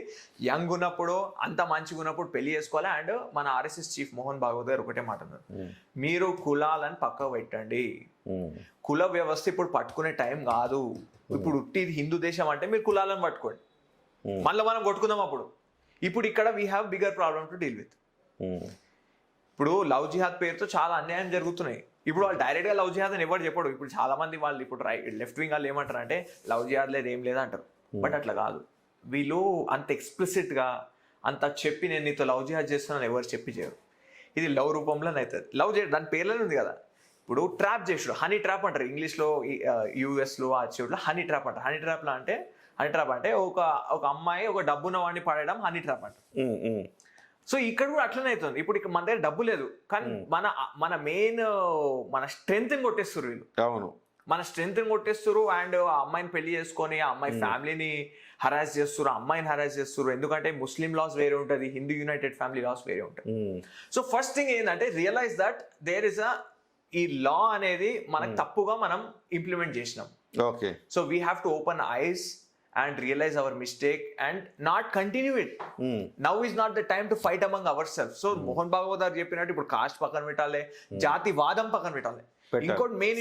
యంగ్ ఉన్నప్పుడు, అంత మంచిగా ఉన్నప్పుడు పెళ్లి చేసుకోవాలి. అండ్ మన RSS చీఫ్ మోహన్ భాగవత్ గారు ఒకటే మాట అన్నారు, మీరు కులాలను పక్కకు పెట్టండి, కుల వ్యవస్థ ఇప్పుడు పట్టుకునే టైం కాదు. ఇప్పుడు ఉట్టి హిందూ దేశం అంటే మీరు కులాలను పట్టుకోండి, మళ్ళీ మనం కొట్టుకుందాం అప్పుడు. ఇప్పుడు ఇక్కడ we have bigger problem to deal with. ఇప్పుడు లవ్ జిహాద్ పేరుతో చాలా అన్యాయం జరుగుతున్నాయి. ఇప్పుడు వాళ్ళు డైరెక్ట్గా లవ్ జిహాద్ అని ఎవరు చెప్పడు. ఇప్పుడు చాలా మంది వాళ్ళు ఇప్పుడు లెఫ్ట్ వింగ్ వాళ్ళు ఏమంటారు అంటే, లవ్ జిహాద్ లేదు ఏం లేదు అంటారు. బట్ అట్లా కాదు. వీళ్ళు అంత ఎక్స్ప్లిసిట్గా అంత చెప్పి నేను నీతో లవ్ జిహాద్ చేస్తున్నాను ఎవరు చెప్పి చేయరు. ఇది లవ్ రూపంలోనే అవుతుంది. లవ్ చేయడం దాని పేర్లోనే ఉంది కదా. ఇప్పుడు ట్రాప్ చేసుడు, హనీ ట్రాప్ అంటారు ఇంగ్లీష్లో, యూఎస్లో ఆ చోట్ల హనీ ట్రాప్ అంటారు. హనీ ట్రాప్ అంటే ఒక అమ్మాయి ఒక డబ్బున్న వాడిని పడేయడం హనీ ట్రాప్ అంటారు. సో ఇక్కడ కూడా అట్లనే అవుతుంది. ఇప్పుడు మన దగ్గర డబ్బు లేదు, కానీ మన మెయిన్ మన స్ట్రెంగ్త్ కొట్టేస్తారు వీళ్ళు. అవును, మన స్ట్రెంగ్త్ కొట్టేస్తారు. అండ్ ఆ అమ్మాయిని పెళ్లి చేసుకొని ఆ అమ్మాయి ఫ్యామిలీని హరాస్ చేస్తారు, అమ్మాయిని హరాస్ చేస్తారు. ఎందుకంటే ముస్లిం లాస్ వేరే ఉంటుంది, హిందూ యునైటెడ్ ఫ్యామిలీ లాస్ వేరే ఉంటుంది. సో ఫస్ట్ థింగ్ ఏంటంటే, realise that there is a ఈ లా అనేది మనకు తప్పుగా మనం ఇంప్లిమెంట్ చేసినాం. Okay. So we have to open eyes and realise our mistake and not continue it. Now is not the time to fight among our self. So Mohan Bhagwat గారు చెప్పినట్టు ఇప్పుడు cost పక్కన పెట్టాలి, జాతివాదం పక్కన పెట్టాలి. ఇంకోటి మెయిన్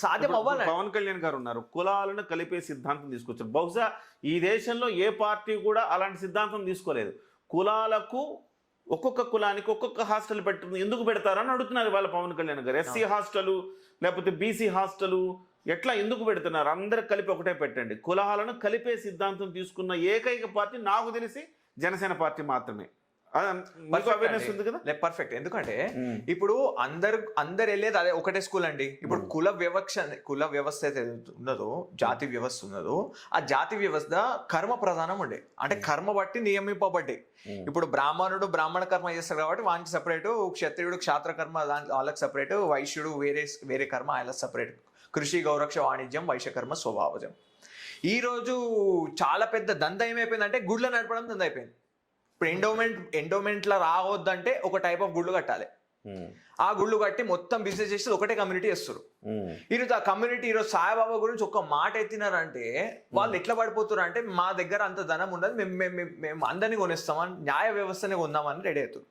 సాధ్యం అవ్వాలి. పవన్ కళ్యాణ్ గారు ఉన్నారు, కులాలను కలిపే సిద్ధాంతం తీసుకొచ్చారు. బహుశా ఈ దేశంలో ఏ పార్టీ కూడా అలాంటి సిద్ధాంతం తీసుకోలేదు. కులాలకు ఒక్కొక్క కులానికి ఒక్కొక్క హాస్టల్ పెట్టు ఎందుకు పెడతారని అడుగుతున్నారు వాళ్ళ పవన్ కళ్యాణ్ గారు. ఎస్సీ హాస్టలు లేకపోతే బీసీ హాస్టలు ఎట్లా ఎందుకు పెడుతున్నారు? అందరు కలిపి ఒకటే పెట్టండి. కులాలను కలిపే సిద్ధాంతం తీసుకున్న ఏకైక పార్టీ నాకు తెలిసి జనసేన పార్టీ మాత్రమే. అవేర్నెస్ ఉంది కదా. పర్ఫెక్ట్. ఎందుకంటే ఇప్పుడు అందరు వెళ్ళేది అదే ఒకటే స్కూల్ అండి. ఇప్పుడు కుల వ్యవస్థ అయితే ఉన్నదో, జాతి వ్యవస్థ ఉన్నదో, ఆ జాతి వ్యవస్థ కర్మ ప్రధానం ఉండే, అంటే కర్మ బట్టి నియమింపబడ్డే. ఇప్పుడు బ్రాహ్మణుడు బ్రాహ్మణ కర్మ చేస్తాడు కాబట్టి వానికి సపరేటు, క్షత్రియుడు క్షాత్ర కర్మ వాళ్ళకి సపరేటు, వైశ్యుడు వేరే కర్మ ఆయనకు సపరేట్. కృషి గౌరక్ష వాణిజ్యం వైశ్యకర్మ స్వభావజం. ఈరోజు చాలా పెద్ద దంద ఏమైపోయిందంటే గుడ్ల నడపడం దంద అయిపోయింది. ఇప్పుడు ఎండోమెంట్లా రావద్దంటే ఒక టైప్ ఆఫ్ గుళ్ళు కట్టాలి. ఆ గుళ్ళు కట్టి మొత్తం బిజినెస్ చేస్తే ఒకటే కమ్యూనిటీ చేస్తారు. ఈరోజు ఆ కమ్యూనిటీ ఈరోజు సాయిబాబా గురించి ఒక మాట ఎత్తినారంటే వాళ్ళు ఎట్లా పడిపోతారు అంటే మా దగ్గర అంత ధనం ఉండదు, మేము అందరినీ కొనేస్తామని, న్యాయ వ్యవస్థనే కొందామని రెడీ అవుతారు.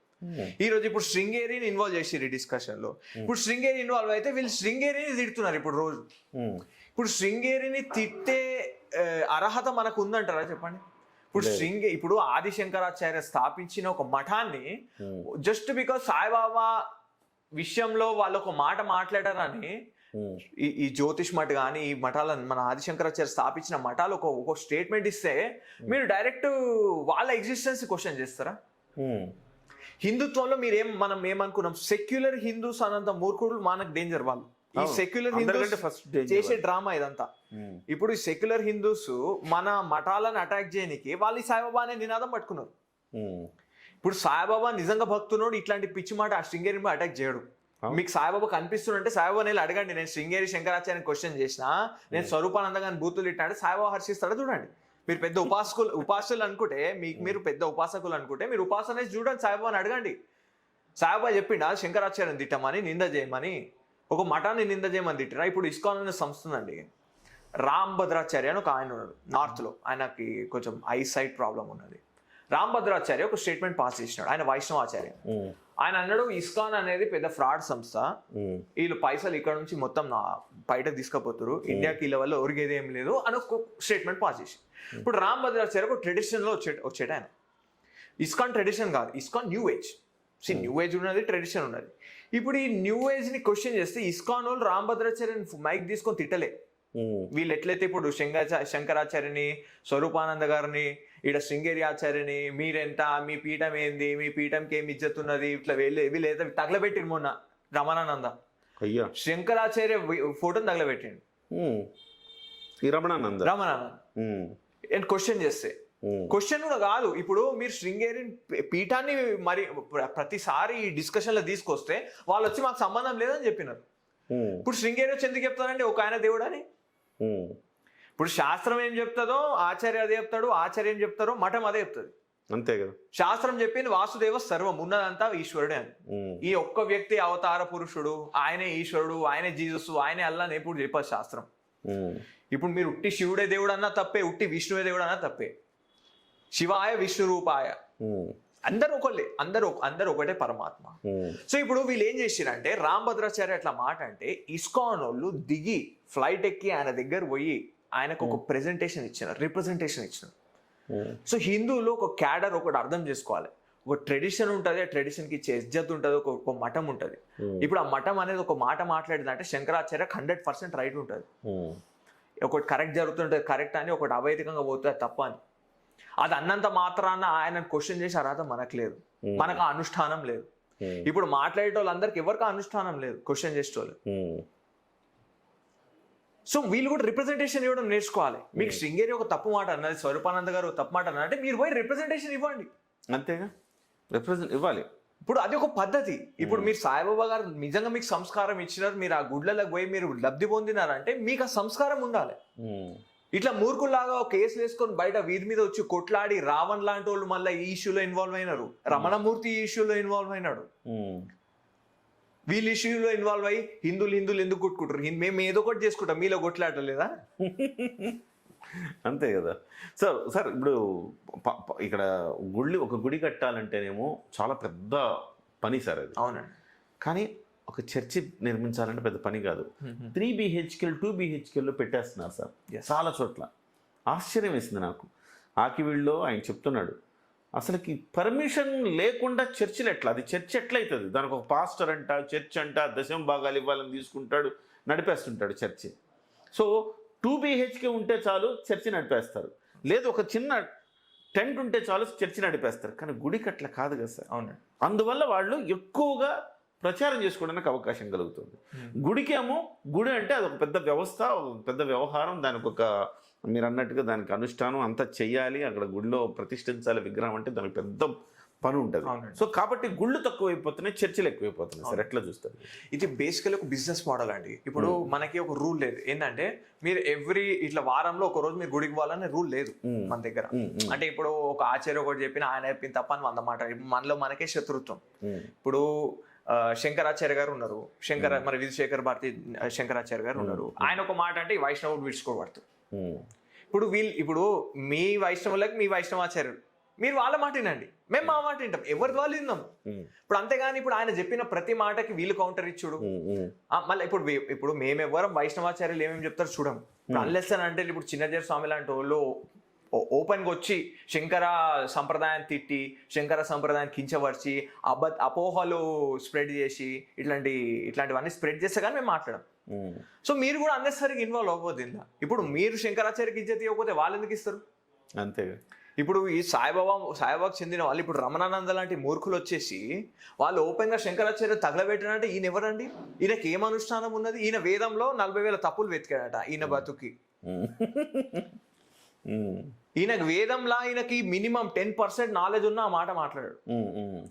ఈ రోజు ఇప్పుడు శృంగేరిని ఇన్వాల్వ్ చేసిరు ఈ డిస్కషన్ లో. ఇప్పుడు శృంగేరి ఇన్వాల్వ్ అయితే వీళ్ళు శృంగేరిని తిడుతున్నారు ఇప్పుడు రోజు. ఇప్పుడు శృంగేరిని తిట్టే అర్హత మనకు ఉందంటారా చెప్పండి? ఇప్పుడు ఆదిశంకరాచార్య స్థాపించిన ఒక మఠాన్ని జస్ట్ బికాస్ సాయిబాబా విషయంలో వాళ్ళు ఒక మాట మాట్లాడారని ఈ జ్యోతిష్ మఠ్ కానీ ఈ మఠాలను మన ఆదిశంకరాచార్య స్థాపించిన మఠాలు ఒక స్టేట్మెంట్ ఇస్తే మీరు డైరెక్ట్ వాళ్ళ ఎగ్జిస్టెన్స్ క్వశ్చన్ చేస్తారా? హిందుత్వంలో మనం ఏమనుకున్నాం, సెక్యులర్ హిందూస్ అనంత మూర్ఖుడు మనకు డేంజర్. వాళ్ళు ఈ సెక్యులర్ హిందూస్ చేసే డ్రామా ఇదంతా. ఇప్పుడు ఈ సెక్యులర్ హిందూస్ మన మఠాలను అటాక్ చేయడానికి వాళ్ళు సాయిబాబా అనే నినాదం పట్టుకున్నారు. ఇప్పుడు సాయిబాబా నిజంగా భక్తునోడు ఇట్లాంటి పిచ్చి మాట ఆ శృంగేరి అటాక్ చేయడు. మీకు సాయిబాబా కనిపిస్తుంటే సాయిబాబా నేను అడగండి, నేను శృంగేరి శంకరాచార్యని క్వశ్చన్ చేసినా, నేను స్వరూపానందంగా బూతులు ఇట్టాడు, సాయిబాబా హర్షిస్తాడో చూడండి. మీరు పెద్ద ఉపాసకులు అనుకుంటే, మీరు పెద్ద ఉపాసకులు అనుకుంటే మీరు ఉపాసన చూడండి, సాయిబాబాని అడగండి. సాయిబాబా చెప్పిండా శంకరాచార్యని తిట్టమని, నింద చేయమని, ఒక మఠాన్ని నింద చేయమని తిట్టినా? ఇప్పుడు ఇస్కాన్ అనే సంస్థ ఉందండి, రామ్ భద్రాచార్య అని ఒక ఆయన ఉన్నాడు నార్త్లో, ఆయనకి కొంచెం ఐ సైట్ ప్రాబ్లం ఉన్నది. రామ్ భద్రాచార్య ఒక స్టేట్మెంట్ పాస్ చేసినాడు, ఆయన వైష్ణవాచార్య. ఆయన అన్నాడు ఇస్కాన్ అనేది పెద్ద ఫ్రాడ్ సంస్థ, వీళ్ళు పైసలు ఇక్కడ నుంచి మొత్తం బయట తీసుకుపోతారు, ఇండియాకి వీళ్ళ వల్ల ఒరిగేది ఏం లేదు అని ఒక స్టేట్మెంట్ పాస్ చేసి. ఇప్పుడు రామ్ భద్రాచార్య ఒక ట్రెడిషన్లో వచ్చేట ఆయన. ఇస్కాన్ ట్రెడిషన్ కాదు, ISKCON new age. New age ఉన్నది, ట్రెడిషన్ ఉన్నది. ఇప్పుడు ఈ న్యూ ఏజ్ ని క్వశ్చన్ చేస్తే ఇస్కాన్ వాళ్ళు రామ్ భద్రాచార్యని మైక్ తీసుకొని తిట్టలే. వీళ్ళు ఎట్లయితే ఇప్పుడు శంకరాచార్యని, స్వరూపానంద గారిని, ఈడ శృంగేరి ఆచార్యని, మీరెంత, మీ పీఠం ఏంది, మీ పీఠంకి ఏమి ఇజ్జత్ ఉన్నది, ఇట్లా వీళ్ళు తగలబెట్టిండు. మొన్న రమణానంద శంకరాచార్య ఫోటోని తగలబెట్టిండు రమణానంద క్వశ్చన్ చేస్తే. క్వశ్చన్ కూడా కాదు, ఇప్పుడు మీరు శృంగేరి పీఠాన్ని మరి ప్రతిసారి డిస్కషన్ లో తీసుకొస్తే వాళ్ళు వచ్చి మాకు సంబంధం లేదని చెప్పినారు. ఇప్పుడు శృంగేరి వచ్చి ఎందుకు చెప్తారండి ఒక ఆయన దేవుడు అని? ఇప్పుడు శాస్త్రం ఏం చెప్తుందో ఆచార్య అదే చెప్తాడు, ఆచార్య ఏం చెప్తారో మఠం అదే చెప్తుంది, అంతే కదా. శాస్త్రం చెప్పింది వాసుదేవ సర్వం, ఉన్నదంతా ఈశ్వరుడే అని. ఈ ఒక్క వ్యక్తి అవతార పురుషుడు, ఆయనే ఈశ్వరుడు, ఆయనే జీసస్, ఆయనే అల్లా అని ఎప్పుడు చెప్పారు శాస్త్రం. ఇప్పుడు మీరు ఉట్టి శివుడే దేవుడు అన్నా తప్పే, ఉట్టి విష్ణువే దేవుడు అన్నా తప్పే. శివాయ విష్ణు రూపాయ, అందరు ఒకళ్ళే, అందరు ఒకటే పరమాత్మ. సో ఇప్పుడు వీళ్ళు ఏం చేసిరంటే, రామ్ భద్రాచార్య అట్లా మాట అంటే ఇస్కాన్ వాళ్ళు దిగి ఫ్లైట్ ఎక్కి ఆయన దగ్గర పోయి ఆయనకు ఒక ప్రెజెంటేషన్ ఇచ్చినారు, రిప్రజెంటేషన్ ఇచ్చినారు. సో హిందువులు ఒక క్యాడర్ ఒకటి అర్థం చేసుకోవాలి, ఒక ట్రెడిషన్ ఉంటుంది, ఆ ట్రెడిషన్కి ఇచ్చే ఇజ్జత్ ఉంటుంది, ఒక మఠం ఉంటుంది. ఇప్పుడు ఆ మఠం అనేది ఒక మాట మాట్లాడింది అంటే శంకరాచార్య 100% రైట్ ఉంటుంది, ఒకటి కరెక్ట్ జరుగుతుంటుంది కరెక్ట్ అని, ఒకటి అవైదికంగా పోతుంది తప్ప అని. అది అన్నంత మాత్రాన ఆయన క్వశ్చన్ చేసే అర్హత మనకు లేదు, మనకు ఆ అనుష్ఠానం లేదు. ఇప్పుడు మాట్లాడే వాళ్ళందరికి ఎవరికి అనుష్ఠానం లేదు, క్వశ్చన్ చేసేటోళ్ళు. సో వీళ్ళు కూడా రిప్రజెంటేషన్ ఇవ్వడం నేర్చుకోవాలి. మీకు శృంగేరి ఒక తప్పు మాట అన్నది, స్వరూపానంద గారు ఒక తప్పు మాట అన్నది అంటే మీరు పోయి రిప్రజెంటేషన్ ఇవ్వండి, అంతేగా, రిప్రజెంట్ ఇవ్వాలి. ఇప్పుడు అది ఒక పద్ధతి. ఇప్పుడు మీరు సాయిబాబా గారు నిజంగా మీకు సంస్కారం ఇచ్చినారు, మీరు ఆ గుడ్లకు పోయి మీరు లబ్ధి పొందినారంటే మీకు ఆ సంస్కారం ఉండాలి. ఇట్లా మూర్ఖుల్లాగా ఒక కేసులు వేసుకొని బయట వీధి మీద వచ్చి కొట్లాడి రావణ్ లాంటి వాళ్ళు మళ్ళీ ఈ ఇష్యూలో ఇన్వాల్వ్ అయినారు, రమణమూర్తి ఈ ఇష్యూలో ఇన్వాల్వ్ అయినాడు. వీళ్ళు ఇష్యూలో ఇన్వాల్వ్ అయ్యి హిందువులు ఎందుకు కొట్టుకుంటారు, మేము ఏదో ఒకటి చేసుకుంటాం, మీలో కొట్లాడలేదా? అంతే కదా సార్. ఇప్పుడు ఇక్కడ ఒక గుడి కట్టాలంటేనేమో చాలా పెద్ద పని సార్ అది. అవునండి. కానీ ఒక చర్చి నిర్మించాలంటే పెద్ద పని కాదు. 3 BHK 2 BHKలో పెట్టేస్తున్నారు సార్ చాలా చోట్ల. ఆశ్చర్యం వేసింది నాకు. ఆకివీళ్ళలో ఆయన చెప్తున్నాడు, అసలుకి పర్మిషన్ లేకుండా చర్చిలు ఎట్లా, అది చర్చ్ ఎట్లయితుంది? దానికి ఒక పాస్టర్ అంట, చర్చ్ అంట, దశమ భాగాలు ఇవ్వాలని తీసుకుంటాడు, నడిపేస్తుంటాడు చర్చి. సో 2 BHK ఉంటే చాలు చర్చి నడిపేస్తారు, లేదు ఒక చిన్న టెంట్ ఉంటే చాలు చర్చి నడిపేస్తారు. కానీ గుడికి అట్లా కాదు కదా సార్. అవునండి. అందువల్ల వాళ్ళు ఎక్కువగా ప్రచారం చేసుకోవడానికి అవకాశం కలుగుతుంది. గుడికేమో గుడి అంటే అది ఒక పెద్ద వ్యవస్థ, ఒక పెద్ద వ్యవహారం, దానికి ఒక మీరు అన్నట్టుగా దానికి అనుష్ఠానం అంతా చెయ్యాలి, అక్కడ గుడిలో ప్రతిష్ఠించాలి విగ్రహం అంటే దానికి పెద్ద పని ఉంటుంది. సో కాబట్టి గుళ్ళు తక్కువైపోతున్నాయి, చర్చిలు ఎక్కువైపోతున్నాయి సార్. ఎట్లా చూస్తారు? ఇది బేసికలీ ఒక బిజినెస్ మోడల్ అండి. ఇప్పుడు మనకి ఒక రూల్ లేదు ఏంటంటే మీరు ఇట్లా వారంలో ఒక రోజు మీరు గుడికి పోవాలనే రూల్ లేదు మన దగ్గర. అంటే ఇప్పుడు ఒక ఆచార్య ఒకటి చెప్పిన ఆయన చెప్పింది తప్ప అని 100 మాట, మనలో మనకే శత్రుత్వం. ఇప్పుడు శంకరాచార్య గారు ఉన్నారు, మరి విధుశేఖర్ భారతి శంకరాచార్య గారు ఉన్నారు. ఆయన ఒక మాట అంటే ఈ వైష్ణవుడు విడుచుకోబడతారు. ఇప్పుడు మీ వైష్ణవులకు మీ వైష్ణవాచార్యులు, మీరు వాళ్ళ మాట వినండి, మేము మా మాట వింటాం, ఎవరి వాళ్ళు విందాం. ఇప్పుడు అంతేగాని ఇప్పుడు ఆయన చెప్పిన ప్రతి మాటకి వీళ్ళు కౌంటర్ ఇచ్చుడు. మళ్ళీ ఇప్పుడు మేమెవ్వరం వైష్ణవాచార్యులు ఏమేమి చెప్తారు చూడం. అన్లెస్ అని అంటే ఇప్పుడు చిన్నజీర స్వామి లాంటి వాళ్ళు ఓపెన్గా వచ్చి శంకర సంప్రదాయాన్ని తిట్టి, శంకర సంప్రదాయాన్ని కించవర్చి, అపోహలు స్ప్రెడ్ చేసి ఇట్లాంటివన్నీ స్ప్రెడ్ చేస్తే కానీ మేము మాట్లాడడం. సో మీరు కూడా అన్నెసరిగా ఇన్వాల్వ్ అవ్వద్దు ఇందా. ఇప్పుడు మీరు శంకరాచార్యకి ఇజ్జత్ ఇవ్వకపోతే వాళ్ళు ఎందుకు ఇస్తారు? అంతేగా. ఇప్పుడు ఈ సాయిబాబాకు చెందిన వాళ్ళు ఇప్పుడు రమణానంద లాంటి మూర్ఖులు వచ్చేసి వాళ్ళు ఓపెన్గా శంకరాచార్య తగలబెట్టినంటే ఈయన ఎవరండి? ఈయనకి ఏం అనుష్ఠానం ఉన్నది? ఈయన వేదంలో 40,000 తప్పులు వెతికాడట ఈయన బతుకి. ఈయనకు వేదంలా ఈయనకి మినిమం 10% నాలెడ్జ్ ఉన్న ఆ మాట మాట్లాడాడు.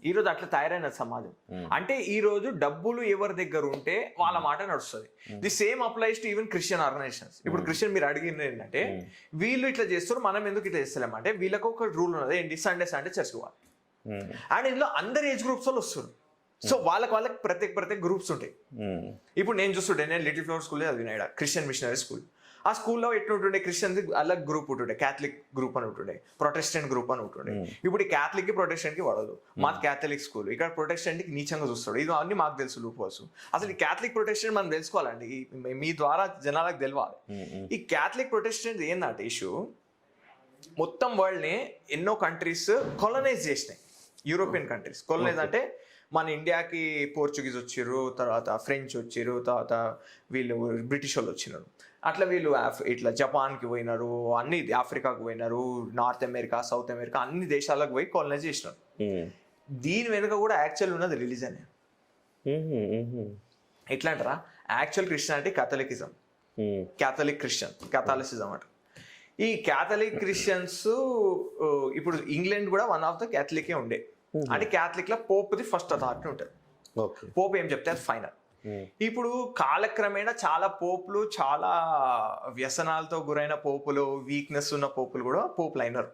ఈ రోజు అట్లా తయారైన సమాజం. అంటే ఈ రోజు డబ్బులు ఎవరి దగ్గర ఉంటే వాళ్ళ మాట నడుస్తుంది. The same applies to even Christian organisations. ఇప్పుడు క్రిస్టియన్ మీరు అడిగింది ఏంటంటే వీళ్ళు ఇట్లా చేస్తారు, మనం ఎందుకు ఇట్లా చేస్తలేమంటే వీళ్ళకి ఒక రూల్ ఉన్నది ఏంటి, సండే చర్చ్ పోవాలి. అండ్ ఇందులో అందరు ఏజ్ గ్రూప్స్ వాళ్ళు వస్తారు. సో వాళ్ళకి ప్రత్యేక గ్రూప్స్ ఉంటాయి. ఇప్పుడు నేను చూస్తుంటే, నేను లిటిల్ ఫ్లవర్ స్కూల్ చదివిన, క్రిస్టియన్ మిషనరీ స్కూల్. ఆ స్కూల్లో ఎట్లుంటుండే, క్రిస్టియన్స్ అలగ్ గ్రూప్ ఉంటుండే, క్యాథలిక్ గ్రూప్ అని ఉంటుండే, ప్రొటెస్టెంట్ గ్రూప్ అని ఉంటుండే. ఇప్పుడు ఈ క్యాథలిక్ కి ప్రొటెస్టెంట్ కి పడదు. మాది క్యాథలిక్ స్కూల్, ఇక్కడ ప్రొటెస్టెంట్ కి నీచంగా చూస్తాడు. ఇది అన్ని మాకు తెలుసు లూపోస్. అసలు ఈ క్యాథలిక్ ప్రొటెస్టెంట్ మనం తెలుసుకోవాలండి, మీ ద్వారా జనాలకు తెలియాలి. ఈ క్యాథలిక్ ప్రొటెస్టెంట్ ఏంటంటే ఇష్యూ, మొత్తం వరల్డ్ ని ఎన్నో కంట్రీస్ కొలనైజ్ చేసినాయి. యూరోపియన్ కంట్రీస్ కొలనైజ్ అంటే మన ఇండియాకి పోర్చుగీస్ వచ్చిర్రు, తర్వాత ఫ్రెంచ్ వచ్చిర్రు, తర్వాత వీళ్ళు బ్రిటిష్ వాళ్ళు వచ్చినారు. అట్లా వీళ్ళు ఇట్లా జపాన్కి పోయినారు, అన్ని ఆఫ్రికాకు పోయినారు, నార్త్ అమెరికా, సౌత్ అమెరికా, అన్ని దేశాలకు పోయి కాలనైజ్ చేసినారు. దీని వెనుక కూడా యాక్చువల్ ఉన్నది రిలీజన్. ఎట్లా అంటారా, యాక్చువల్ క్రిస్టియానిటీ కాథలికిజం, క్యాథలిసిజం అంట. ఈ క్యాథలిక్ క్రిస్టియన్స్ ఇప్పుడు ఇంగ్లాండ్ కూడా వన్ ఆఫ్ ద క్యాథలికే ఉండే. అంటే క్యాథలిక్ లో పోప్ది ఫస్ట్ అథారిటీ ఉంటుంది. పోప్ ఏం చెప్తే అది ఫైనల్. ఇప్పుడు కాలక్రమేణా చాలా పోపులు, చాలా వ్యసనాలతో గురైన పోపులు, వీక్నెస్ ఉన్న పోపులు కూడా పోపులు అయినారు.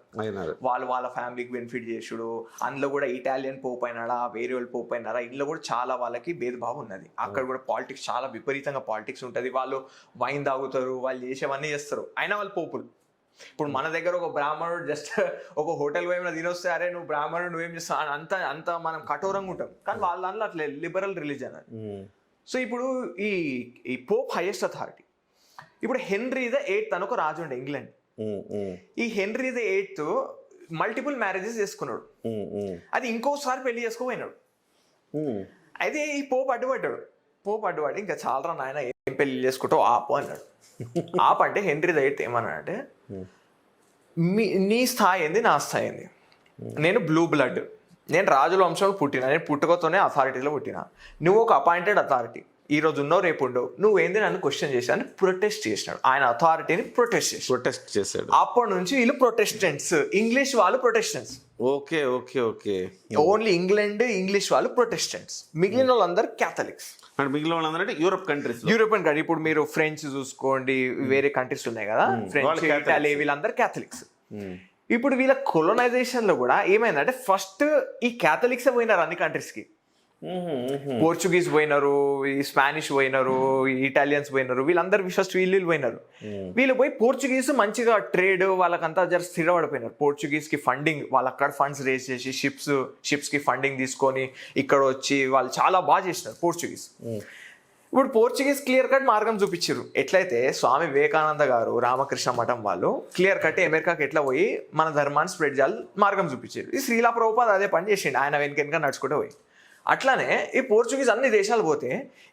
వాళ్ళ ఫ్యామిలీకి బెనిఫిట్ చేసుడు. అందులో కూడా ఇటాలియన్ పోప్ అయినాడా, వేరే వాళ్ళు పోప్ అయినారా, ఇందులో కూడా చాలా వాళ్ళకి భేదభావం ఉన్నది. అక్కడ కూడా పాలిటిక్స్ చాలా విపరీతంగా పాలిటిక్స్ ఉంటుంది. వాళ్ళు వైన్ తాగుతారు, వాళ్ళు చేసేవన్నీ చేస్తారు, అయినా వాళ్ళు పోపులు. ఇప్పుడు మన దగ్గర ఒక బ్రాహ్మణుడు జస్ట్ ఒక హోటల్ పోయినా తినొస్తే, అరే నువ్వు బ్రాహ్మణుడు నువ్వేం చేస్తావు అంత మనం కఠోరంగా ఉంటాం. కానీ వాళ్ళ దాంట్లో అట్లా లిబరల్ రిలీజన్ అది. సో ఇప్పుడు ఈ పోప్ హైయెస్ట్ అథారిటీ. ఇప్పుడు హెన్రీ ద 8th అని ఒక రాజు ఉండే ఇంగ్లాండ్. ఈ henry the 8th multiple marriages చేసుకున్నాడు. అది ఇంకోసారి పెళ్లి చేసుకోపోయినాడు. అయితే ఈ పోప్ అడ్డుపడ్డాడు. ఇంకా చాలరా నాయన, ఏం పెళ్లి చేసుకుంటావు ఆపు అన్నాడు. ఆపు అంటే హెన్రీ ద 8th ఏమన్నాడంటే, నీ స్థాయి ఏంది, నా స్థాయి ఏంది, నేను బ్లూ బ్లడ్, నేను రాజుల వంశంలో పుట్టిన, నేను పుట్టుకతోనే అథారిటీలో పుట్టిన, నువ్వు ఒక అపాయింటెడ్ అథారిటీ, ఈ రోజు ఉన్నావు రేపు ఉండవు, నువ్వేంది నన్ను క్వశ్చన్ చేశాను ప్రొటెస్ట్ చేసినాడు. ఆయన అథారిటీని ప్రొటెస్ట్ చేశాడు. అప్పటి నుంచి వీళ్ళు ప్రొటెస్టెంట్స్, ఇంగ్లీష్ వాళ్ళు ప్రొటెస్టెంట్స్. ఓకే. ఓన్లీ ఇంగ్లీష్ వాళ్ళు ప్రొటెస్టెంట్స్, మిగిలిన వాళ్ళందరూ క్యాథలిక్స్. మిగిలిన వాళ్ళందరూ యూరోపియన్ కంట్రీ. ఇప్పుడు మీరు ఫ్రెంచ్ చూసుకోండి, వేరే కంట్రీస్ ఉన్నాయి కదా, ఫ్రెంచ్, ఇటాలీ, వీళ్ళందరూ క్యాథలిక్స్. ఇప్పుడు వీళ్ళ కొలనైజేషన్ లో కూడా ఏమైందంటే ఫస్ట్ ఈ క్యాథలిక్స్ పోయినారు అన్ని కంట్రీస్ కి. పోర్చుగీస్ పోయినారు, ఈ స్పానిష్ పోయినారు, ఇటాలియన్స్ పోయినారు, వీళ్ళందరూ ఫస్ట్ వీళ్ళు పోయినారు. వీళ్ళు పోయి పోర్చుగీస్ మంచిగా ట్రేడ్ వాళ్ళకంతా జర స్థిరపడిపోయినారు. పోర్చుగీస్ కి ఫండింగ్, వాళ్ళు అక్కడ ఫండ్స్ రేస్ చేసి షిప్స్ కి ఫండింగ్ తీసుకొని ఇక్కడ వచ్చి వాళ్ళు చాలా బాగా చేసినారు పోర్చుగీస్. ఇప్పుడు పోర్చుగీస్ క్లియర్ కట్ మార్గం చూపించారు. ఎట్లయితే స్వామి వివేకానంద గారు, రామకృష్ణ మఠం వాళ్ళు క్లియర్ కట్ అమెరికాకి ఎట్లా పోయి మన ధర్మాన్ని స్ప్రెడ్ చేయాలి మార్గం చూపించారు. ఈ శ్రీలా ప్రభుపాద్ అదే పని చేసిండు, ఆయన వెనక నడుచుకుంటూ పోయి. అట్లానే ఈ పోర్చుగీస్ అన్ని దేశాలు పోతే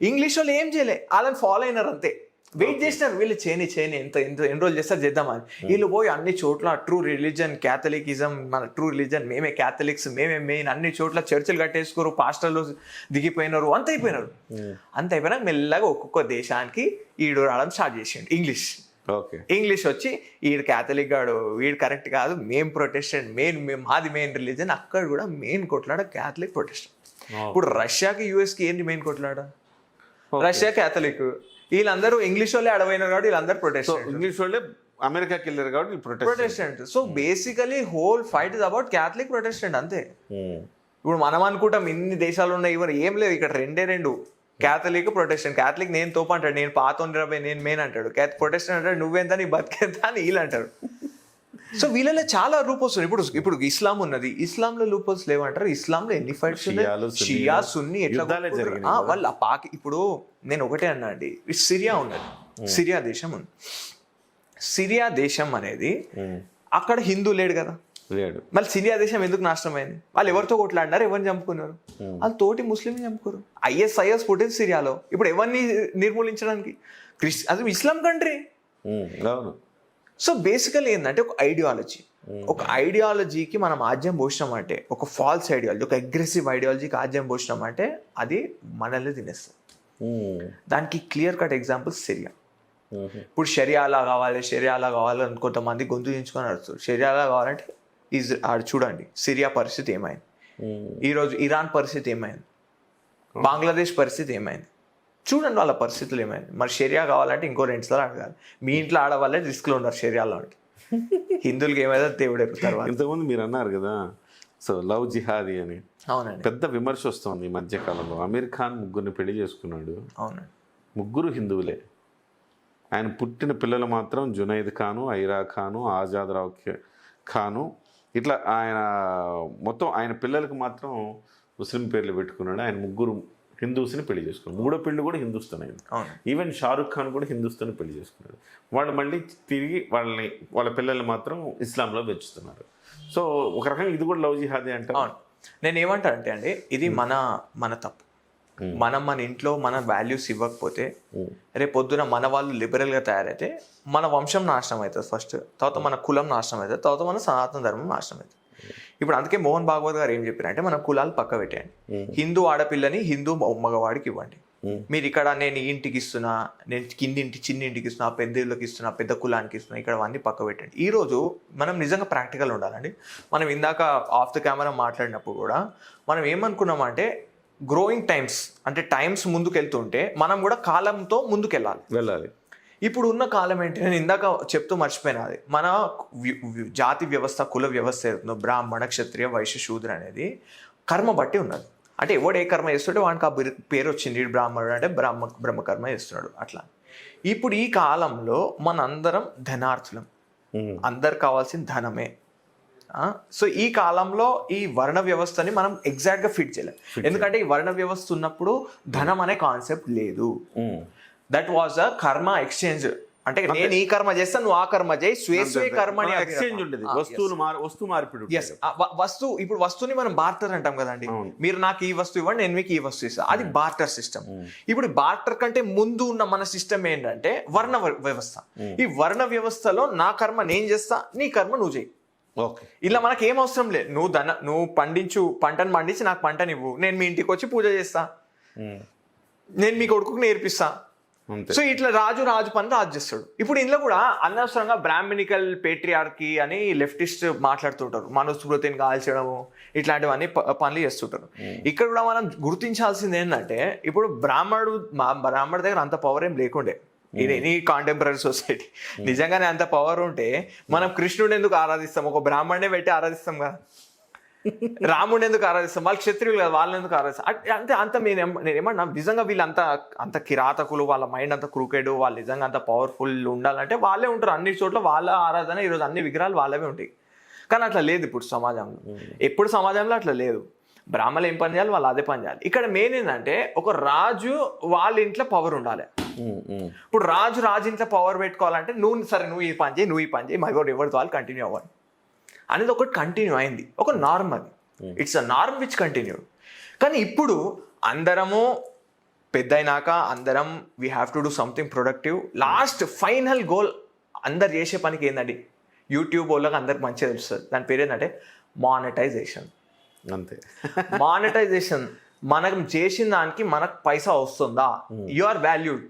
ఇంగ్లీష్ వాళ్ళు ఏం చేయలే, వాళ్ళని ఫాలో అయినారు అంతే. వెయిట్ చేసినారు వీళ్ళు చేయని ఎన్ని రోజులు చేస్తారు చేద్దామని. వీళ్ళు పోయి అన్ని చోట్ల ట్రూ రిలీజన్ క్యాథలికిజం, మన ట్రూ రిలీజన్ మేమే క్యాథలిక్స్, మేమే మెయిన్, అన్ని చోట్ల చర్చిలు కట్టేసుకోరు, పాస్టర్లు దిగిపోయినారు, అంత అయిపోయినారు. అంత అయిపోయినాక మెల్లగా ఒక్కొక్క దేశానికి ఈడు రావడం స్టార్ట్ చేసిండు ఇంగ్లీష్. ఇంగ్లీష్ వచ్చి వీడు క్యాథలిక్ గాడు, వీడు కరెక్ట్ కాదు, మేం ప్రొటెస్టెంట్, మాది మెయిన్ రిలీజన్. అక్కడ కూడా మెయిన్ కొట్లాడ క్యాథలిక్ ప్రొటెస్టెంట్. ఇప్పుడు రష్యాకి యూఎస్కి ఏంటి మెయిన్ కొట్లాడ? రష్యా క్యాథలిక్, వీళ్ళందరూ ఇంగ్లీష్ వాళ్ళే అడవైనారు కాబట్టి వీళ్ళందరూ ప్రొటెస్టెంట్. ఇంగ్లీష్ వాళ్ళే అమెరికాకి వెళ్ళారు కాబట్టి Protestant. So basically whole fight is about Catholic Protestant అంతే. ఇప్పుడు మనం అనుకుంటాం ఇన్ని దేశాలు ఉన్నాయి, ఇవన్నీ ఏం లేదు. ఇక్కడ రెండు క్యాథలిక్ ప్రొటెస్టెంట్. క్యాథలిక్ నేను తోపు అంటాడు, నేను పాతోండి నేను మెయిన్ అంటాడు. ప్రొటెస్టెంట్ అంటాడు నువ్వెంత నీ బతికేంత అని వీళ్ళు అంటారు. సో వీళ్ళలో చాలా లూపోల్స్ ఉన్నాయి. ఇప్పుడు ఇస్లాం ఉన్నది, ఇస్లాంలో లూపోల్స్ లేవంటారు. ఇస్లాంలో ఎన్ని ఫైట్స్ ఉన్నాయి, షియా సున్ని ఎట్లా వాళ్ళ ఇప్పుడు నేను ఒకటే అన్నా అండి, సిరియా ఉన్నది, సిరియా దేశం ఉంది. సిరియా దేశం అనేది అక్కడ హిందూ లేడు కదా, మళ్ళీ సిరియా దేశం ఎందుకు నాశనం అయింది? వాళ్ళు ఎవరితో కొట్లాడినారు, ఎవరిని చంపుకున్నారు? వాళ్ళు తోటి ముస్లిం చంపుకోరు. ఐఎస్ పుట్టింది సిరియాలో. ఇప్పుడు ఎవరిని నిర్మూలించడానికి? అది ఇస్లాం కంట్రీ. సో బేసికల్ ఏంటంటే ఒక ఐడియాలజీకి మనం ఆజ్యం పోసినాం అంటే, ఒక ఫాల్స్ ఐడియాలజీ, ఒక అగ్రెసివ్ ఐడియాలజీకి ఆజ్యం పోసినాం అంటే అది మనల్ని తినేస్తుంది. దానికి క్లియర్ కట్ ఎగ్జాంపుల్ సిరియా. ఇప్పుడు షరియాలా కావాలని కొంతమంది గొంతు దించుకొని అడుగుతారు. షరియాలా కావాలంటే చూడండి సిరియా పరిస్థితి ఏమైంది, ఈరోజు ఇరాన్ పరిస్థితి ఏమైంది, బంగ్లాదేశ్ పరిస్థితి ఏమైంది, చూడండి వాళ్ళ పరిస్థితులు ఏమైంది. మరి షరియా కావాలంటే ఇంకో 2 సార్లు అడగాలి. మీ ఇంట్లో ఆడవాళ్ళే రిస్క్లో ఉన్నారు షరియాలో అంటే. హిందువులకి ఏమైనా దేవుడు ఎక్కుతారు. ఇంతకుముందు మీరు అన్నారు కదా, సో లవ్ జిహాదీ అని. అవునండి. పెద్ద విమర్శ వస్తుంది ఈ మధ్యకాలంలో. అమీర్ ఖాన్ 3 పెళ్లి చేసుకున్నాడు. అవునండి. 3 హిందువులే. ఆయన పుట్టిన పిల్లలు మాత్రం జునైద్ ఖాను, ఐరా ఖాను, ఆజాద్ రావ్ ఖాను, ఇట్లా ఆయన మొత్తం ఆయన పిల్లలకు మాత్రం ముస్లిం పేర్లు పెట్టుకున్నాడు. ఆయన 3 హిందూస్ని పెళ్లి చేసుకున్నాడు. 3వ పెళ్లి కూడా హిందూస్తాన్ అయింది. ఈవెన్ షారుఖ్ ఖాన్ కూడా హిందూస్తాన్ పెళ్లి చేసుకున్నాడు. వాళ్ళు మళ్ళీ తిరిగి వాళ్ళ పిల్లల్ని మాత్రం ఇస్లాంలో పెంచుతున్నారు. సో ఒక రకంగా ఇది కూడా లవ్ జిహాదీ అంటారు. నేను ఏమంటా అంటే అండి, ఇది మన తప్పు. మనం మన ఇంట్లో మన వాల్యూస్ ఇవ్వకపోతే రేపు పొద్దున మన వాళ్ళు లిబరల్గా తయారైతే మన వంశం నాశనం అవుతుంది ఫస్ట్, తర్వాత మన కులం నాశనం అవుతుంది, తర్వాత మన సనాతన ధర్మం నాశనం అవుతుంది. ఇప్పుడు అందుకే మోహన్ భాగవత్ గారు ఏం చెప్పారంటే, మన కులాలు పక్క పెట్టేయండి, హిందూ ఆడపిల్లని హిందూ మగవాడికి ఇవ్వండి. మీరు ఇక్కడ నేను ఈ ఇంటికి ఇస్తున్నా, నేను చిన్న ఇంటికి ఇస్తున్నా, పెద్ద ఇళ్ళకి ఇస్తున్నా, పెద్ద కులానికి ఇస్తున్నా, ఇక్కడ అన్నీ పక్క పెట్టండి. ఈరోజు మనం నిజంగా ప్రాక్టికల్ ఉండాలండి. మనం ఇందాక ఆఫ్ ద కెమెరా మాట్లాడినప్పుడు కూడా మనం ఏమనుకున్నామంటే, గ్రోయింగ్ టైమ్స్ అంటే టైమ్స్ ముందుకు వెళ్తుంటే మనం కూడా కాలంతో ముందుకెళ్ళాలి. ఇప్పుడు ఉన్న కాలం ఏంటి, నేను ఇందాక చెప్తూ మర్చిపోయినా, అది మన జాతి వ్యవస్థ, కుల వ్యవస్థ ఏదో బ్రాహ్మణ, క్షత్రియ, వైశ్య, శూద్ర అనేది కర్మ బట్టి ఉన్నది. అంటే ఎవడు ఏ కర్మ చేస్తుంటే వానికి ఆ పేరు వచ్చింది. బ్రాహ్మణుడు అంటే బ్రహ్మకర్మ చేస్తున్నాడు. అట్లా ఇప్పుడు ఈ కాలంలో మనందరం ధనార్థులం, అందరు కావాల్సిన ధనమే. సో ఈ కాలంలో ఈ వర్ణ వ్యవస్థని మనం ఎగ్జాక్ట్గా ఫిట్ చేయలేం. ఎందుకంటే ఈ వర్ణ వ్యవస్థ ఉన్నప్పుడు ధనం అనే కాన్సెప్ట్ లేదు. దట్ వాజ్ అ కర్మ ఎక్స్చేంజ్. అంటే నేను ఈ కర్మ చేస్తాను, నువ్వు ఆ కర్మ చేయి, స్వే కర్మ ఎక్స్చేంజ్ ఉండేది. వస్తు మార్పిడి. ఇప్పుడు వస్తువుని మనం బార్టర్ అంటాం కదండి. మీరు నాకు ఈ వస్తువు ఇవ్వండి, నేను మీకు ఈ వస్తువు ఇస్తాను, అది బార్టర్ సిస్టమ్. ఇప్పుడు బార్టర్ కంటే ముందు ఉన్న మన సిస్టమ్ ఏంటంటే వర్ణ వ్యవస్థ. ఈ వర్ణ వ్యవస్థలో నా కర్మ నేను చేస్తా, నీ కర్మ నువ్వు చేయి. ఇలా మనకి ఏం అవసరం లేదు. నువ్వు పంటను పండించి నాకు పంటని ఇవ్వు, నేను మీ ఇంటికి వచ్చి పూజ చేస్తా, నేను మీ కొడుకుకి నేర్పిస్తా. సో ఇట్లా రాజు పని రాజు చేస్తాడు. ఇప్పుడు ఇందులో కూడా అనవసరంగా బ్రాహ్మణికల్ పేట్రియార్కీ అని లెఫ్టిస్ట్ మాట్లాడుతుంటారు. మనుస్మృతిని కాల్చడము ఇట్లాంటివన్నీ పనులు చేస్తుంటారు. ఇక్కడ కూడా మనం గుర్తించాల్సింది ఏంటంటే, ఇప్పుడు బ్రాహ్మణుడి దగ్గర అంత పవర్ ఏం లేకుండే. ఇది ఎనీ కాంటెంపరీ సొసైటీ. నిజంగానే అంత పవర్ ఉంటే మనం కృష్ణుడు ఎందుకు ఆరాధిస్తాం? ఒక బ్రాహ్మణే పెట్టి ఆరాధిస్తాం కదా. రాముడిని ఎందుకు ఆరాధిస్తాం, వాళ్ళు క్షత్రియులు కదా, వాళ్ళని ఎందుకు ఆరాధిస్తాం అంటే అంత నేను ఏమన్నా నిజంగా వీళ్ళంతా అంత కిరాతకులు, వాళ్ళ మైండ్ అంత క్రూకెడ్, వాళ్ళు నిజంగా అంత పవర్ఫుల్ ఉండాలంటే వాళ్ళే ఉంటారు అన్ని చోట్ల, వాళ్ళ ఆరాధన ఈరోజు అన్ని విగ్రహాలు వాళ్ళవే ఉంటాయి. కానీ అట్లా లేదు ఇప్పుడు సమాజంలో, ఎప్పుడు సమాజంలో అట్లా లేదు. బ్రాహ్మణులు ఏం పని చేయాలి, వాళ్ళు అదే పని చేయాలి. ఇక్కడ మెయిన్ ఏంటంటే ఒక రాజు వాళ్ళ ఇంట్లో పవర్ ఉండాలి. ఇప్పుడు రాజు ఇంట్లో పవర్ పెట్టుకోవాలంటే నువ్వు ఈ పని చేయి, నువ్వు ఈ పని చేయి, ఎవరితో వాళ్ళు కంటిన్యూ అవ్వాలి అనేది ఒకటి కంటిన్యూ అయింది, ఒక నార్మ్. అది it's a norm which continued. కానీ ఇప్పుడు అందరము పెద్ద అయినాక అందరం we have to do something productive. Last final goal అందరు చేసే పనికి ఏంటండి, యూట్యూబ్ వాళ్ళకి అందరికి మంచిగా తెలుస్తుంది, దాని పేరు ఏంటంటే మానిటైజేషన్. అంతే. మానిటైజేషన్, మనం చేసిన దానికి మనకు పైసా వస్తుందా, you are valued.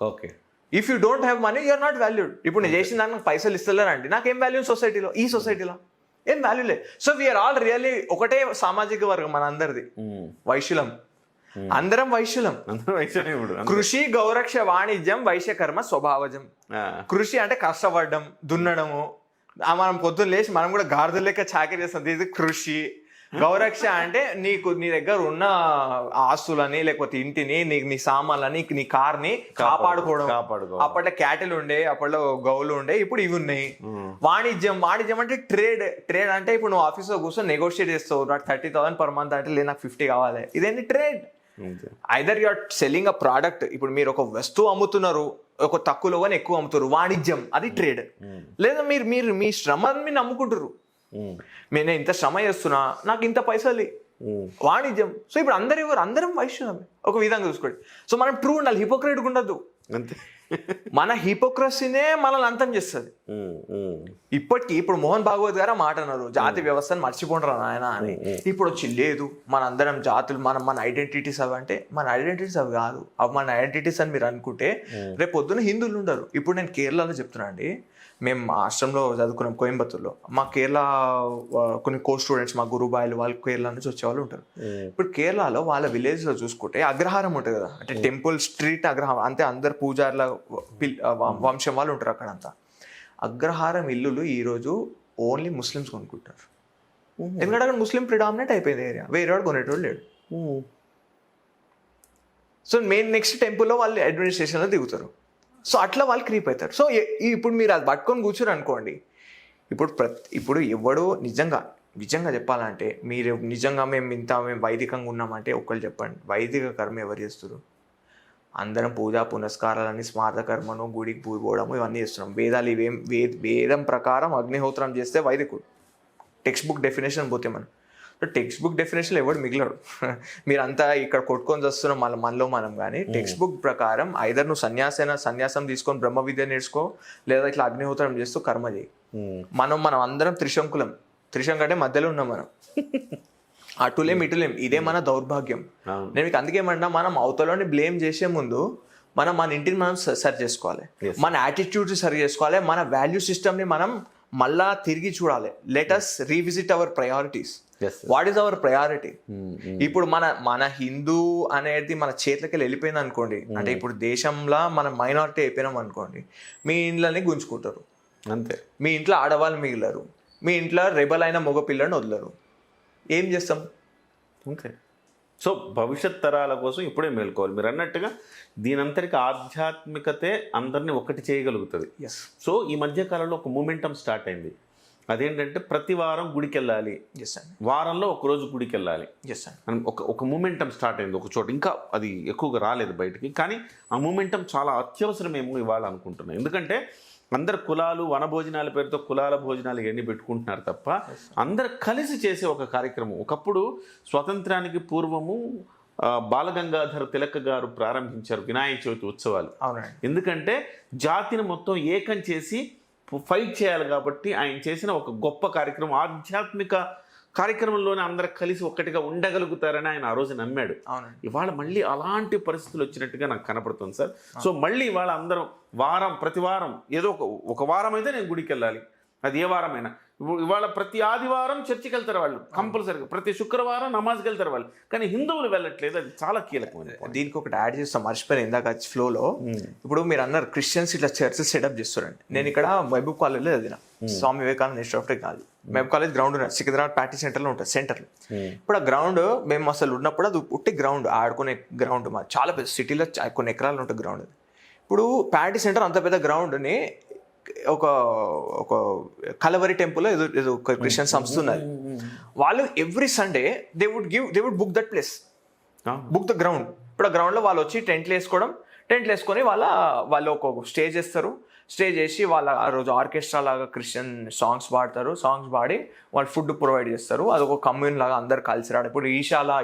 Okay. If you don't have money you are not valued. ఇప్పుడు నేను చేసిన దానికి నాకు పైసలు ఇస్తలేరండి, నాకేం వాల్యూ సొసైటీలో, ఈ సొసైటీలో ఏం వాల్యూ లేదు. సో వీఆర్ ఆల్ రియల్లీ ఒకటే సామాజిక వర్గం మన అందరిది, వైశ్యులం, అందరం వైశ్యులం. కృషి గౌరక్ష వాణిజ్యం వైశ్య కర్మ స్వభావజం. కృషి అంటే కష్టపడడం, దున్నడము, మనం పొద్దున్న లేచి మనం కూడా గాడిద లెక్క చాకరీ చేస్తాం, ఇది కృషి. గౌరక్ష అంటే నీ దగ్గర ఉన్న ఆస్తులని లేకపోతే ఇంటిని, నీ సామాన్లని, నీ కార్ని కాపాడుకోవడం. అప్పట్లో క్యాటిల్ ఉండే, అప్పట్లో గౌలు ఉండే, ఇప్పుడు ఇవి ఉన్నాయి. వాణిజ్యం అంటే ట్రేడ్ అంటే ఇప్పుడు నువ్వు ఆఫీస్లో కూర్చొని నెగోషియేట్ చేస్తావు, నాకు 30,000 per month అంటే లేదు నాకు 50 కావాలి, ఇదేంటి trade. Either you are selling a product, ఇప్పుడు మీరు ఒక వస్తువు అమ్ముతున్నారు, ఒక తక్కువలో కానీ ఎక్కువ అమ్ముతారు, వాణిజ్యం, అది ట్రేడ్. లేదా మీరు మీ శ్రమని మీరు నమ్ముకుంటారు, నేను ఇంత శ్రమ చేస్తున్నా నాకు ఇంత పైసలు, వాణిజ్యం. సో ఇప్పుడు అందరం వైశ్యులమే ఒక విధంగా చూసుకోండి. సో మనం ట్రూ ఉండాలి, హిపోక్రేట్ ఉండద్దు. మన హిపోక్రసీనే మనల్ని అంతం చేస్తుంది. ఇప్పుడు మోహన్ భాగవత్ గారు మాట అన్నారు, జాతి వ్యవస్థను మర్చిపోండ్రా నాయన అని. ఇప్పుడు వచ్చి లేదు మనందరం జాతులు, మన ఐడెంటిటీస్ అవి అంటే మన ఐడెంటిటీస్ అవి కాదు, అవి మన ఐడెంటిటీస్ అని మీరు అనుకుంటే రేపు పొద్దున్న హిందువులు ఉండరు. ఇప్పుడు నేను కేరళలో చెప్తున్నా అండి, మేము ఆశ్రమంలో చదువుకున్నాం కోయంబత్తూర్లో. మా కేరళ కొన్ని కో స్టూడెంట్స్, మా గురుబాయిలు వాళ్ళు కేరళ నుంచి వచ్చేవాళ్ళు ఉంటారు. ఇప్పుడు కేరళలో వాళ్ళ విలేజ్లో చూసుకుంటే అగ్రహారం ఉంటుంది కదా, అంటే టెంపుల్ స్ట్రీట్ అగ్రహారం, అంతే అందరు పూజార్ల వంశం వాళ్ళు ఉంటారు అక్కడంతా. అగ్రహారం ఇల్లులు ఈరోజు ఓన్లీ ముస్లిమ్స్ కొనుక్కుంటారు, ఎందుకంటే అక్కడ ముస్లిం ప్రిడామినెంట్ అయిపోయింది ఏరియా, వేరే వాడు కొనేటోడు లేడు. సో మెయిన్ నెక్స్ట్ టెంపుల్లో వాళ్ళు అడ్మినిస్ట్రేషన్లో దిగుతారు. సో అట్లా వాళ్ళు క్రీప్ అవుతారు. సో ఇప్పుడు మీరు అది పట్టుకొని కూర్చొని అనుకోండి, ఇప్పుడు ఎవడో నిజంగా చెప్పాలంటే మీరు నిజంగా మేము వైదికంగా ఉన్నామంటే ఒక్కళ్ళు చెప్పండి, వైదిక కర్మ ఎవరు చేస్తారు? అందరం పూజా పునస్కారాలని, స్మారక కర్మను, గుడికి పోవడము ఇవన్నీ చేస్తున్నాం. వేదాలు ఇవేం వేదం ప్రకారం అగ్నిహోత్రం చేస్తే వైదికుడు. టెక్స్ట్ బుక్ డెఫినేషన్ పోతే మనం టెక్స్ట్ బుక్ డెఫినేషన్ ఎవడు మిగిలాడు. మీరంతా ఇక్కడ కొట్టుకొని వస్తున్నాం మనలో మనం. కానీ టెక్స్ట్ బుక్ ప్రకారం ఐదర్ నువ్వు సన్యాసం తీసుకొని బ్రహ్మ విద్య నేర్చుకో, లేదా ఇట్లా అగ్నిహోత్రం చేస్తూ కర్మ చేయి. మనం అందరం త్రిశంకులం, అంటే మధ్యలో ఉన్నాం మనం, అటులేం ఇటులేం. ఇదే మన దౌర్భాగ్యం. నేను మీకు అందుకేమన్నా, మనం అవతలని బ్లేమ్ చేసే ముందు మన ఇంటిని మనం సరి చేసుకోవాలి, మన యాటిట్యూడ్స్ సరి చేసుకోవాలి, మన వాల్యూ సిస్టమ్ని మనం మళ్ళా తిరిగి చూడాలి. Let us revisit our priorities. What is our priority? ఇప్పుడు మన హిందూ అనేది మన చేతికి వెళ్ళిపోయింది అనుకోండి, అంటే ఇప్పుడు దేశంలో మనం మైనారిటీ అయిపోయినాం అనుకోండి, మీ ఇంట్లోనే గుంజుకుంటారు అంతే. మీ ఇంట్లో ఆడవాళ్ళు మిగిలరు, మీ ఇంట్లో రెబల్ అయిన మగ పిల్లని వదలరు, ఏం చేస్తాం అంతే. సో భవిష్యత్ తరాల కోసం ఇప్పుడే మేల్కోవాలి. మీరు అన్నట్టుగా దీనంతటికి ఆధ్యాత్మికతే అందరినీ ఒకటి చేయగలుగుతుంది. సో ఈ మధ్య కాలంలో ఒక మూమెంటం స్టార్ట్ అయింది, అదేంటంటే ప్రతి వారం గుడికి వెళ్ళాలి, వారంలో ఒకరోజు గుడికి వెళ్ళాలి. ఒక మూమెంటం స్టార్ట్ అయింది ఒక చోట, ఇంకా అది ఎక్కువగా రాలేదు బయటికి, కానీ ఆ మూమెంటం చాలా అత్యవసరమేమో ఇవాళ అనుకుంటున్నాను. ఎందుకంటే అందరు కులాలు వనభోజనాల పేరుతో కులాల భోజనాలు ఇవన్నీ పెట్టుకుంటున్నారు తప్ప అందరు కలిసి చేసే ఒక కార్యక్రమం. ఒకప్పుడు స్వతంత్రానికి పూర్వము బాలగంగాధర తిలక్ గారు ప్రారంభించారు వినాయక చవితి ఉత్సవాలు. ఎందుకంటే జాతిని మొత్తం ఏకం చేసి ఫైట్ చేయాలి కాబట్టి ఆయన చేసిన ఒక గొప్ప కార్యక్రమం. ఆధ్యాత్మిక కార్యక్రమంలోనే అందరు కలిసి ఒక్కటిగా ఉండగలుగుతారని ఆయన ఆ రోజు నమ్మాడు. ఇవాళ మళ్ళీ అలాంటి పరిస్థితులు వచ్చినట్టుగా నాకు కనపడుతుంది సార్. సో మళ్ళీ ఇవాళ అందరం ప్రతి వారం ఏదో ఒక వారం అయితే నేను గుడికి వెళ్ళాలి, అది ఏ వారమైనా ఇవాళ ప్రతి ఆదివారం చర్చికి వెళ్తారు వాళ్ళు కంపల్సరీగా, ప్రతి శుక్రవారం నమాజ్కి వెళ్తారు వాళ్ళు, కానీ హిందువులు వెళ్ళట్లేదు. అది చాలా కీలకమైనది. దీనికి ఒకటి యాడ్ చేస్తాం, మర్చిపోయిన ఇందాక ఫ్లోలో. ఇప్పుడు మీరు అన్నారు క్రిస్టియన్స్ ఇట్లా చర్చెస్ సెటప్ చేస్తారండి. నేను ఇక్కడ మహబూబ్ కాలేజ్లో చదివిన, Swami Vivekananda institute of technology. Mahbub college ground ఉన్నది, సికింద్రాబాద్ ప్యాటీ సెంటర్లో ఉంటుంది, సెంటర్లో. ఇప్పుడు ఆ గ్రౌండ్ మేము అసలు ఉన్నప్పుడు అది ఉట్టి గ్రౌండ్, ఆడుకునే గ్రౌండ్. మా చాలా పెద్ద సిటీలో కొన్ని ఎకరాలు ఉంటుంది గ్రౌండ్. ఇప్పుడు ప్యాటీ సెంటర్ అంత పెద్ద గ్రౌండ్ని ఒక ఒక కలవరి టెంపుల్ ఏదో క్రిస్టియన్ సంస్థ ఉన్నది. వాళ్ళు every Sunday they would book that place, book the ground. ఇప్పుడు ఆ గ్రౌండ్లో వాళ్ళు వచ్చి టెంట్లు వేసుకొని వాళ్ళు ఒక స్టేజ్ వేస్తారు. స్టేజ్ చేసి వాళ్ళ ఆ రోజు ఆర్కెస్ట్రా లాగా క్రిస్టియన్ సాంగ్స్ పాడతారు. సాంగ్స్ పాడి వాళ్ళు ఫుడ్ ప్రొవైడ్ చేస్తారు. అది ఒక కమ్యూన్ లాగా అందరు కలిసి రాడు. ఇప్పుడు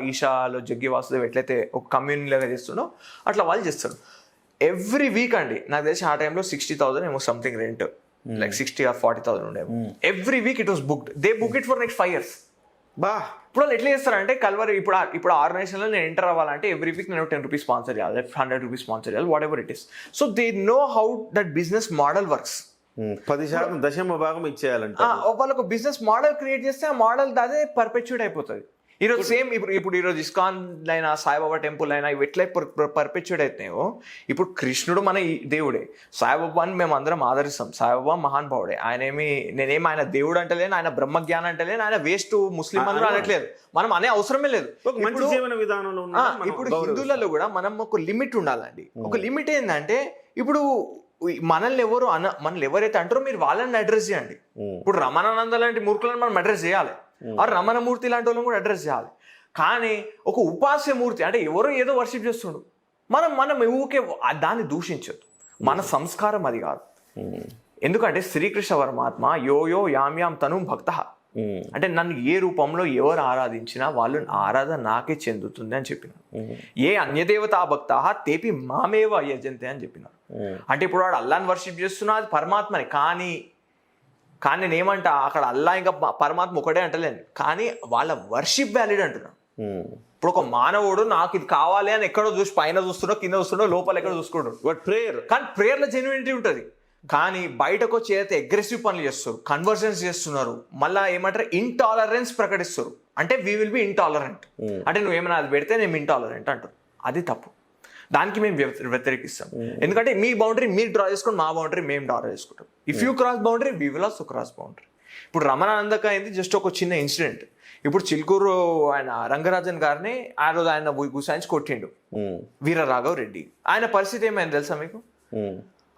ఈషాలో జగ్గి వాసుదేవ్ ఎట్లయితే ఒక కమ్యూన్ లాగా చేస్తుండో అట్లా వాళ్ళు చేస్తారు. ఎవ్రీ వీక్ అండి, నాకు తెలిసి ఆ టైంలో 60,000 ఏమో సంథింగ్ రెంట్, లైక్ 60 or 40,000 ఉండేమో. Every week it was booked. They book it for next 5 years. బా ఇప్పుడు వాళ్ళు ఎట్లా చేస్తారంటే కల్వరి ఇప్పుడు ఆర్గనైజేషన్లో నేను ఎంటర్ అవ్వాలంటే ఎవ్రీ వీక్ నేను 10 rupees స్పాన్సర్ చేయాలి, 100 rupees స్పాన్సర్ చేయాలి, what ever it is. So they know how that business model works. 10% దశమ భాగం ఇచ్చేయాలంటే వాళ్ళకు బిజినెస్ మోడల్ క్రియేట్ చేస్తే ఆ మోడల్ అదే పర్పెచ్యుయేట్ అయిపోతుంది. ఈరోజు సేమ్ ఇప్పుడు ఈరోజు ఇస్కాన్ అయినా సాయిబాబా టెంపుల్ అయినా ఇవి ఎట్లా పర్పెచ్యుయేట్ అవుతున్నాయో, ఇప్పుడు కృష్ణుడు మన దేవుడే, సాయిబాబాని మేము అందరం ఆదరిస్తాం. సాయిబాబా మహాన్ భావుడే. నేనేమి ఆయన దేవుడు అంటలేను, ఆయన బ్రహ్మజ్ఞానం అంటలేను, ఆయన వేస్ట్ ముస్లిం అని అనట్లేదు. మనం అనే అవసరమే లేదు. మంచి జీవన విధానంలో ఇప్పుడు హిందువులలో కూడా మనం ఒక లిమిట్ ఉండాలండి. ఒక లిమిట్ ఏంటంటే ఇప్పుడు మనల్ని ఎవరైతే అంటారో మీరు వాళ్ళని అడ్రస్ చేయండి. ఇప్పుడు రమణానంద లాంటి మూర్ఖులను మనం అడ్రస్ చేయాలి, రమణమూర్తి లాంటి వాళ్ళని కూడా అడ్రస్ చేయాలి. కానీ ఒక ఉపాస్యమూర్తి అంటే ఎవరో ఏదో వర్షిప్ చేస్తుండు, మనం ఊకే దాన్ని దూషించదు. మన సంస్కారం అది కాదు. ఎందుకంటే శ్రీకృష్ణ పరమాత్మ యో యామ్యాం తను భక్త అంటే నన్ను ఏ రూపంలో ఎవరు ఆరాధించినా వాళ్ళు ఆరాధన నాకే చెందుతుంది అని చెప్పినారు. ఏ అన్యదేవతా భక్త తేపి మామేవ యజంతే అని చెప్పినారు. అంటే ఇప్పుడు వాడు అల్లాని వర్షిప్ చేస్తున్నా అది పరమాత్మని, కానీ నేను ఏమంటా అక్కడ అల్లా ఇంకా పరమాత్మ ఒకటే అంటలేను, కానీ వాళ్ళ వర్షిప్ వ్యాలిడ్ అంటున్నాను. ఇప్పుడు ఒక మానవుడు నాకు ఇది కావాలి అని ఎక్కడో చూసి పైన చూస్తున్నా, కింద చూస్తున్నా, లోపల ఎక్కడో చూసుకుంటాడు. బట్ ప్రేయర్, కానీ ప్రేయర్లో జెన్యూనిటీ ఉంటుంది. కానీ బయటకు వచ్చి అయితే అగ్రెసివ్ పనులు చేస్తారు, కన్వర్జన్స్ చేస్తున్నారు, మళ్ళీ ఏమంటారు ఇంటాలరెన్స్ ప్రకటిస్తారు. అంటే వీ విల్ బి ఇంటాలరెంట్, అంటే నువ్వు ఏమైనా అది పెడితే నేను ఇంటాలరెంట్ అంటారు. అది తప్పు. దానికి మేము వ్యతిరేకిస్తాం. ఎందుకంటే మీ బౌండరీ మీరు డ్రా చేసుకొని మా బౌండరీ మేము డ్రా చేసుకుంటాం. If you cross boundary we will also cross boundary. ఇప్పుడు రమణానందక అయింది జస్ట్ ఒక చిన్న ఇన్సిడెంట్. ఇప్పుడు చిలుకూరు ఆయన రంగరాజన్ గారిని ఆ రోజు ఆయన గుసాయించి కొట్టిండు వీరరాఘవ్ రెడ్డి. ఆయన పరిస్థితి ఏమైంది తెలుసా మీకు?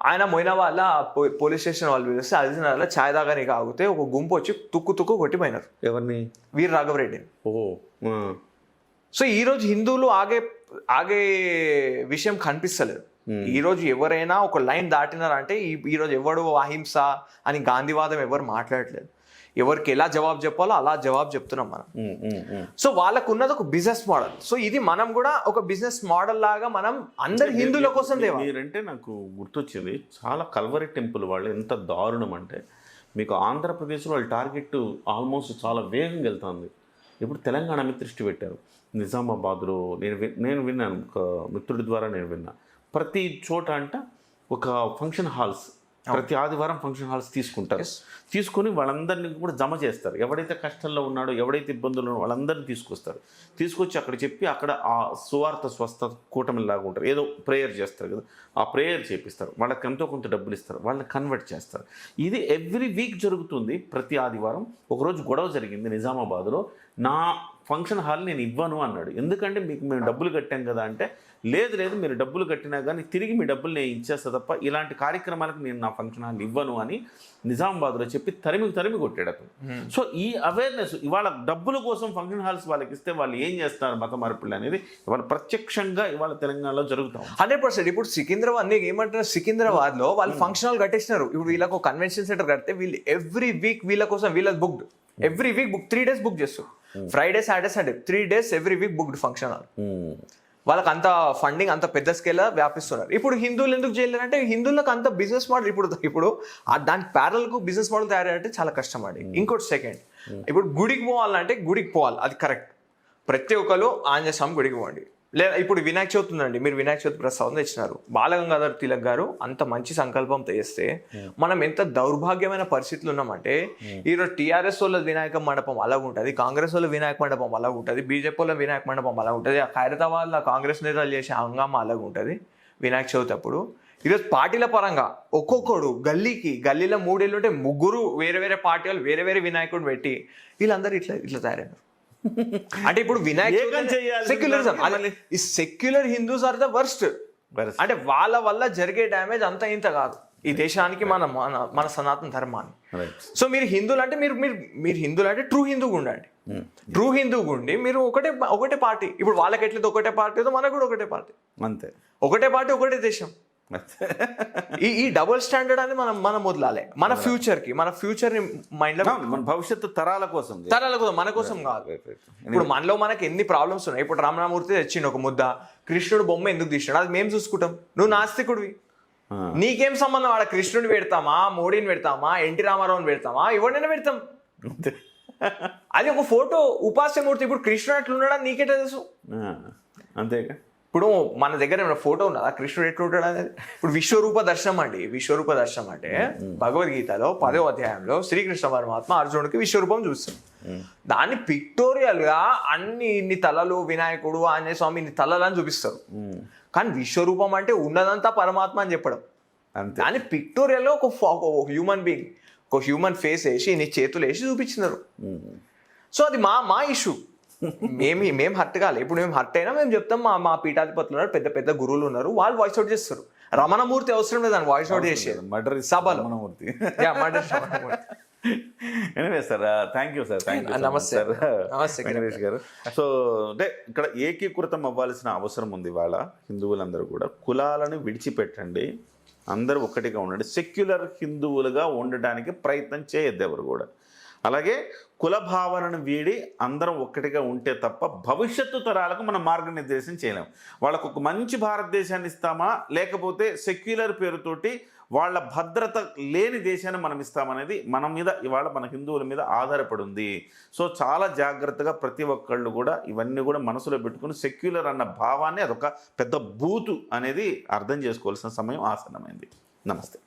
ఆయన మొయిన వాళ్ళ పోలీస్ స్టేషన్ వాళ్ళు పిలిస్తే అదినల్లా ఛాయ్ దాగానికి ఆగితే ఒక గుంపు వచ్చి తుక్కు కొట్టిపోయినారు. ఎవరిని? వీరరాఘవ్ రెడ్డిని. సో ఈరోజు హిందువులు ఆగే విషయం కనిపిస్తలేదు. ఈరోజు ఎవరైనా ఒక లైన్ దాటినారంటే ఈరోజు ఎవడు అహింస అని గాంధీవాదం ఎవరు మాట్లాడలేదు. ఎవరికి ఎలా జవాబు చెప్పాలో అలా జవాబు చెప్తున్నాం మనం. సో వాళ్ళకు ఉన్నది ఒక బిజినెస్ మోడల్. సో ఇది మనం కూడా ఒక బిజినెస్ మోడల్ లాగా మనం అందరి హిందువుల కోసం మీరంటే నాకు గుర్తొచ్చేది చాలా కల్వరి టెంపుల్ వాళ్ళు ఎంత దారుణం అంటే, మీకు ఆంధ్రప్రదేశ్లో వాళ్ళ టార్గెట్ ఆల్మోస్ట్ చాలా వేగంగా వెళ్తుంది. ఇప్పుడు తెలంగాణ మీద దృష్టి పెట్టారు. నిజామాబాద్లో నేను విన్నాను, ఒక మిత్రుడి ద్వారా నేను విన్నా, ప్రతి చోట అంట ఒక ఫంక్షన్ హాల్స్, ప్రతి ఆదివారం ఫంక్షన్ హాల్స్ తీసుకుంటారు. తీసుకొని వాళ్ళందరినీ కూడా జమ చేస్తారు. ఎవడైతే కష్టంలో ఉన్నాడో, ఎవడైతే ఇబ్బందులు ఉన్నాడో వాళ్ళందరినీ తీసుకొచ్చి అక్కడ చెప్పి అక్కడ ఆ సువార్త స్వస్థ కూటమిలాగా ఉంటారు. ఏదో ప్రేయర్ చేస్తారు కదా, ఆ ప్రేయర్ చేపిస్తారు. వాళ్ళకి ఎంతో కొంత డబ్బులు ఇస్తారు, వాళ్ళని కన్వర్ట్ చేస్తారు. ఇది ఎవ్రీ వీక్ జరుగుతుంది. ప్రతి ఆదివారం ఒకరోజు గొడవ జరిగింది నిజామాబాద్లో. నా ఫంక్షన్ హాల్ నేను ఇవ్వను అన్నాడు. ఎందుకంటే మేము డబ్బులు కట్టాం కదా అంటే, లేదు మీరు డబ్బులు కట్టినా కానీ తిరిగి మీ డబ్బులు నేను ఇచ్చేస్తా తప్ప ఇలాంటి కార్యక్రమాలకు నేను నా ఫంక్షన్ హాల్ ఇవ్వను అని నిజామాబాద్లో చెప్పి తరిమి కొట్టాడు అతను. సో ఈ అవేర్నెస్ ఇవాళ డబ్బుల కోసం ఫంక్షన్ హాల్స్ వాళ్ళకి ఇస్తే వాళ్ళు ఏం చేస్తారు మత మార్పులు అనేది ఇవాళ ప్రత్యక్షంగా ఇవాళ తెలంగాణలో జరుగుతాం 100%. ఇప్పుడు సికింద్రాబాద్ నీకు ఏమంటారు, సికింద్రాబాద్లో వాళ్ళు ఫంక్షన్ హాల్ కట్టేసినారు. ఇప్పుడు వీళ్ళకు కన్వెన్షన్ సెంటర్ కడితే వీళ్ళు ఎవ్రీ వీక్ వీళ్ళ కోసం వీళ్ళకి booked, every week 3 days book చేస్తారు. Friday Saturday Sunday 3 days every week booked function hall. వాళ్ళకి అంత ఫండింగ్ అంత పెద్ద స్కేల్ వ్యాపిస్తున్నారు. ఇప్పుడు హిందువులు ఎందుకు చేయలేరంటే హిందువులకు అంత బిజినెస్ మోడల్ ఇప్పుడు దానికి ప్యారల్కు బిజినెస్ మోడల్ తయారంటే చాలా కష్టం అండి. ఇంకోటి సెకండ్, ఇప్పుడు గుడికి పోవాలంటే గుడికి పోవాలి, అది కరెక్ట్. ప్రతి ఒక్కరు ఆంజనేయ స్వామి గుడికి పోండి, లేదా ఇప్పుడు వినాయక చవితి ఉందండి, మీరు వినాయక చవితి ప్రస్తావన తెచ్చినారు. బాలగంగాధర్ తిలక్ గారు అంత మంచి సంకల్పంతో చేస్తే మనం ఎంత దౌర్భాగ్యమైన పరిస్థితులు ఉన్నామంటే, ఈరోజు టీఆర్ఎస్ వాళ్ళ వినాయక మండపం అలాగ ఉంటుంది, కాంగ్రెస్ వాళ్ళ వినాయక మండపం అలాగ ఉంటుంది, బీజేపీ వాళ్ళ వినాయక మండపం అలాగ ఉంటుంది, ఖైరతాబాద్లో కాంగ్రెస్ నేతలు చేసే హంగామా అలాగ ఉంటుంది వినాయక చవితి అప్పుడు. ఈరోజు పార్టీల పరంగా ఒక్కొక్కడు గల్లీలో 3 ఇళ్ళు ఉంటే 3 వేరే వేరే పార్టీ వాళ్ళు వేరే వేరే వినాయకుడు పెట్టి వీళ్ళందరూ ఇట్లా తయారైనారు. అంటే ఇప్పుడు సెక్యులరిజం, ఈ secular Hindus are the worst. అంటే వాళ్ళ వల్ల జరిగే డ్యామేజ్ అంత ఇంత కాదు ఈ దేశానికి, మన సనాతన ధర్మాన్ని. సో మీరు హిందువులు అంటే మీరు హిందువులు అంటే ట్రూ హిందూగా ఉండండి. ట్రూ హిందూగా ఉండి మీరు ఒకటే పార్టీ. ఇప్పుడు వాళ్ళకి ఎట్లయితే ఒకటే పార్టీ మనకు కూడా ఒకటే పార్టీ, అంతే. ఒకటే పార్టీ ఒకటే దేశం. ఈ డబుల్ స్టాండర్డ్ అని మనం వదలాలి మన ఫ్యూచర్ ని మైండ్ లో, మన భవిష్యత్తు తరాల కోసం మన కోసం కాదు. ఇప్పుడు మనలో మనకి ఎన్ని ప్రాబ్లమ్స్ ఉన్నాయి. ఇప్పుడు రామనామూర్తి తెచ్చిండు ఒక ముద్ద, కృష్ణుడు బొమ్మ ఎందుకు తీసినాడు అది మేము చూసుకుంటాం. నువ్వు నాస్తికుడివి, నీకేం సంబంధం? ఆడ కృష్ణుడిని పెడతామా, మోడీని పెడతామా, ఎన్టీ రామారావుని పెడతామా, ఎవరినైనా పెడతాం. అది ఒక ఫోటో ఉపాస్యమూర్తి. ఇప్పుడు కృష్ణుడు అట్లున్నాడని నీకే తెలుసు, అంతేగా. ఇప్పుడు మన దగ్గర ఏమైనా ఫోటో ఉన్నదా కృష్ణుడు ఎట్లుంటాడు అనేది? ఇప్పుడు విశ్వరూప దర్శనం అంటే భగవద్గీతలో 10వ అధ్యాయంలో శ్రీకృష్ణ పరమాత్మ అర్జునుడికి విశ్వరూపం చూస్తాం. దాన్ని పిక్టోరియల్ గా ఇన్ని తలలు, వినాయకుడు, ఆంజనేయ స్వామి ఇన్ని తలలు అని చూపిస్తారు. కానీ విశ్వరూపం అంటే ఉన్నదంతా పరమాత్మ అని చెప్పడం. దాన్ని పిక్టోరియల్ లో ఒక హ్యూమన్ బీయింగ్, ఒక హ్యూమన్ ఫేస్ వేసి ఇన్ని చేతులు వేసి చూపించినారు. సో అది మా ఇష్యూ. మేము హర్ట్ కాలే. ఇప్పుడు మేము హర్ట్ అయినా మేము చెప్తాం, మా పీఠాధిపతులు ఉన్నారు, పెద్ద పెద్ద గురువులు ఉన్నారు, వాళ్ళు వాయిస్ అవుట్ చేస్తారు. రమణమూర్తి అవసరం లేదని వాయిస్ అవుట్ చేసేది సభలో. Ramanamurthy. Anyway sir, thank you sir, thank you. నమస్తే వెంకటేష్ గారు. సో అంటే ఇక్కడ ఏకీకృతం అవ్వాల్సిన అవసరం ఉంది. వాళ్ళ హిందువులందరూ కూడా కులాలను విడిచిపెట్టండి, అందరూ ఒక్కటిగా ఉండండి, సెక్యులర్ హిందువులుగా ఉండడానికి ప్రయత్నం చేయొద్దు ఎవరు కూడా. అలాగే కుల భావనను వీడి అందరం ఒక్కటిగా ఉంటే తప్ప భవిష్యత్తు తరాలకు మనం మార్గనిర్దేశం చేయలేం. వాళ్ళకు ఒక మంచి భారతదేశాన్ని ఇస్తామా, లేకపోతే సెక్యులర్ పేరుతోటి వాళ్ళ భద్రత లేని దేశాన్ని మనం ఇస్తామనేది మన మీద, ఇవాళ మన హిందువుల మీద ఆధారపడి ఉంది. సో చాలా జాగ్రత్తగా ప్రతి ఒక్కళ్ళు కూడా ఇవన్నీ కూడా మనసులో పెట్టుకుని సెక్యులర్ అన్న భావాన్ని అదొక పెద్ద బూతు అనేది అర్థం చేసుకోవాల్సిన సమయం ఆసన్నమైంది. నమస్తే.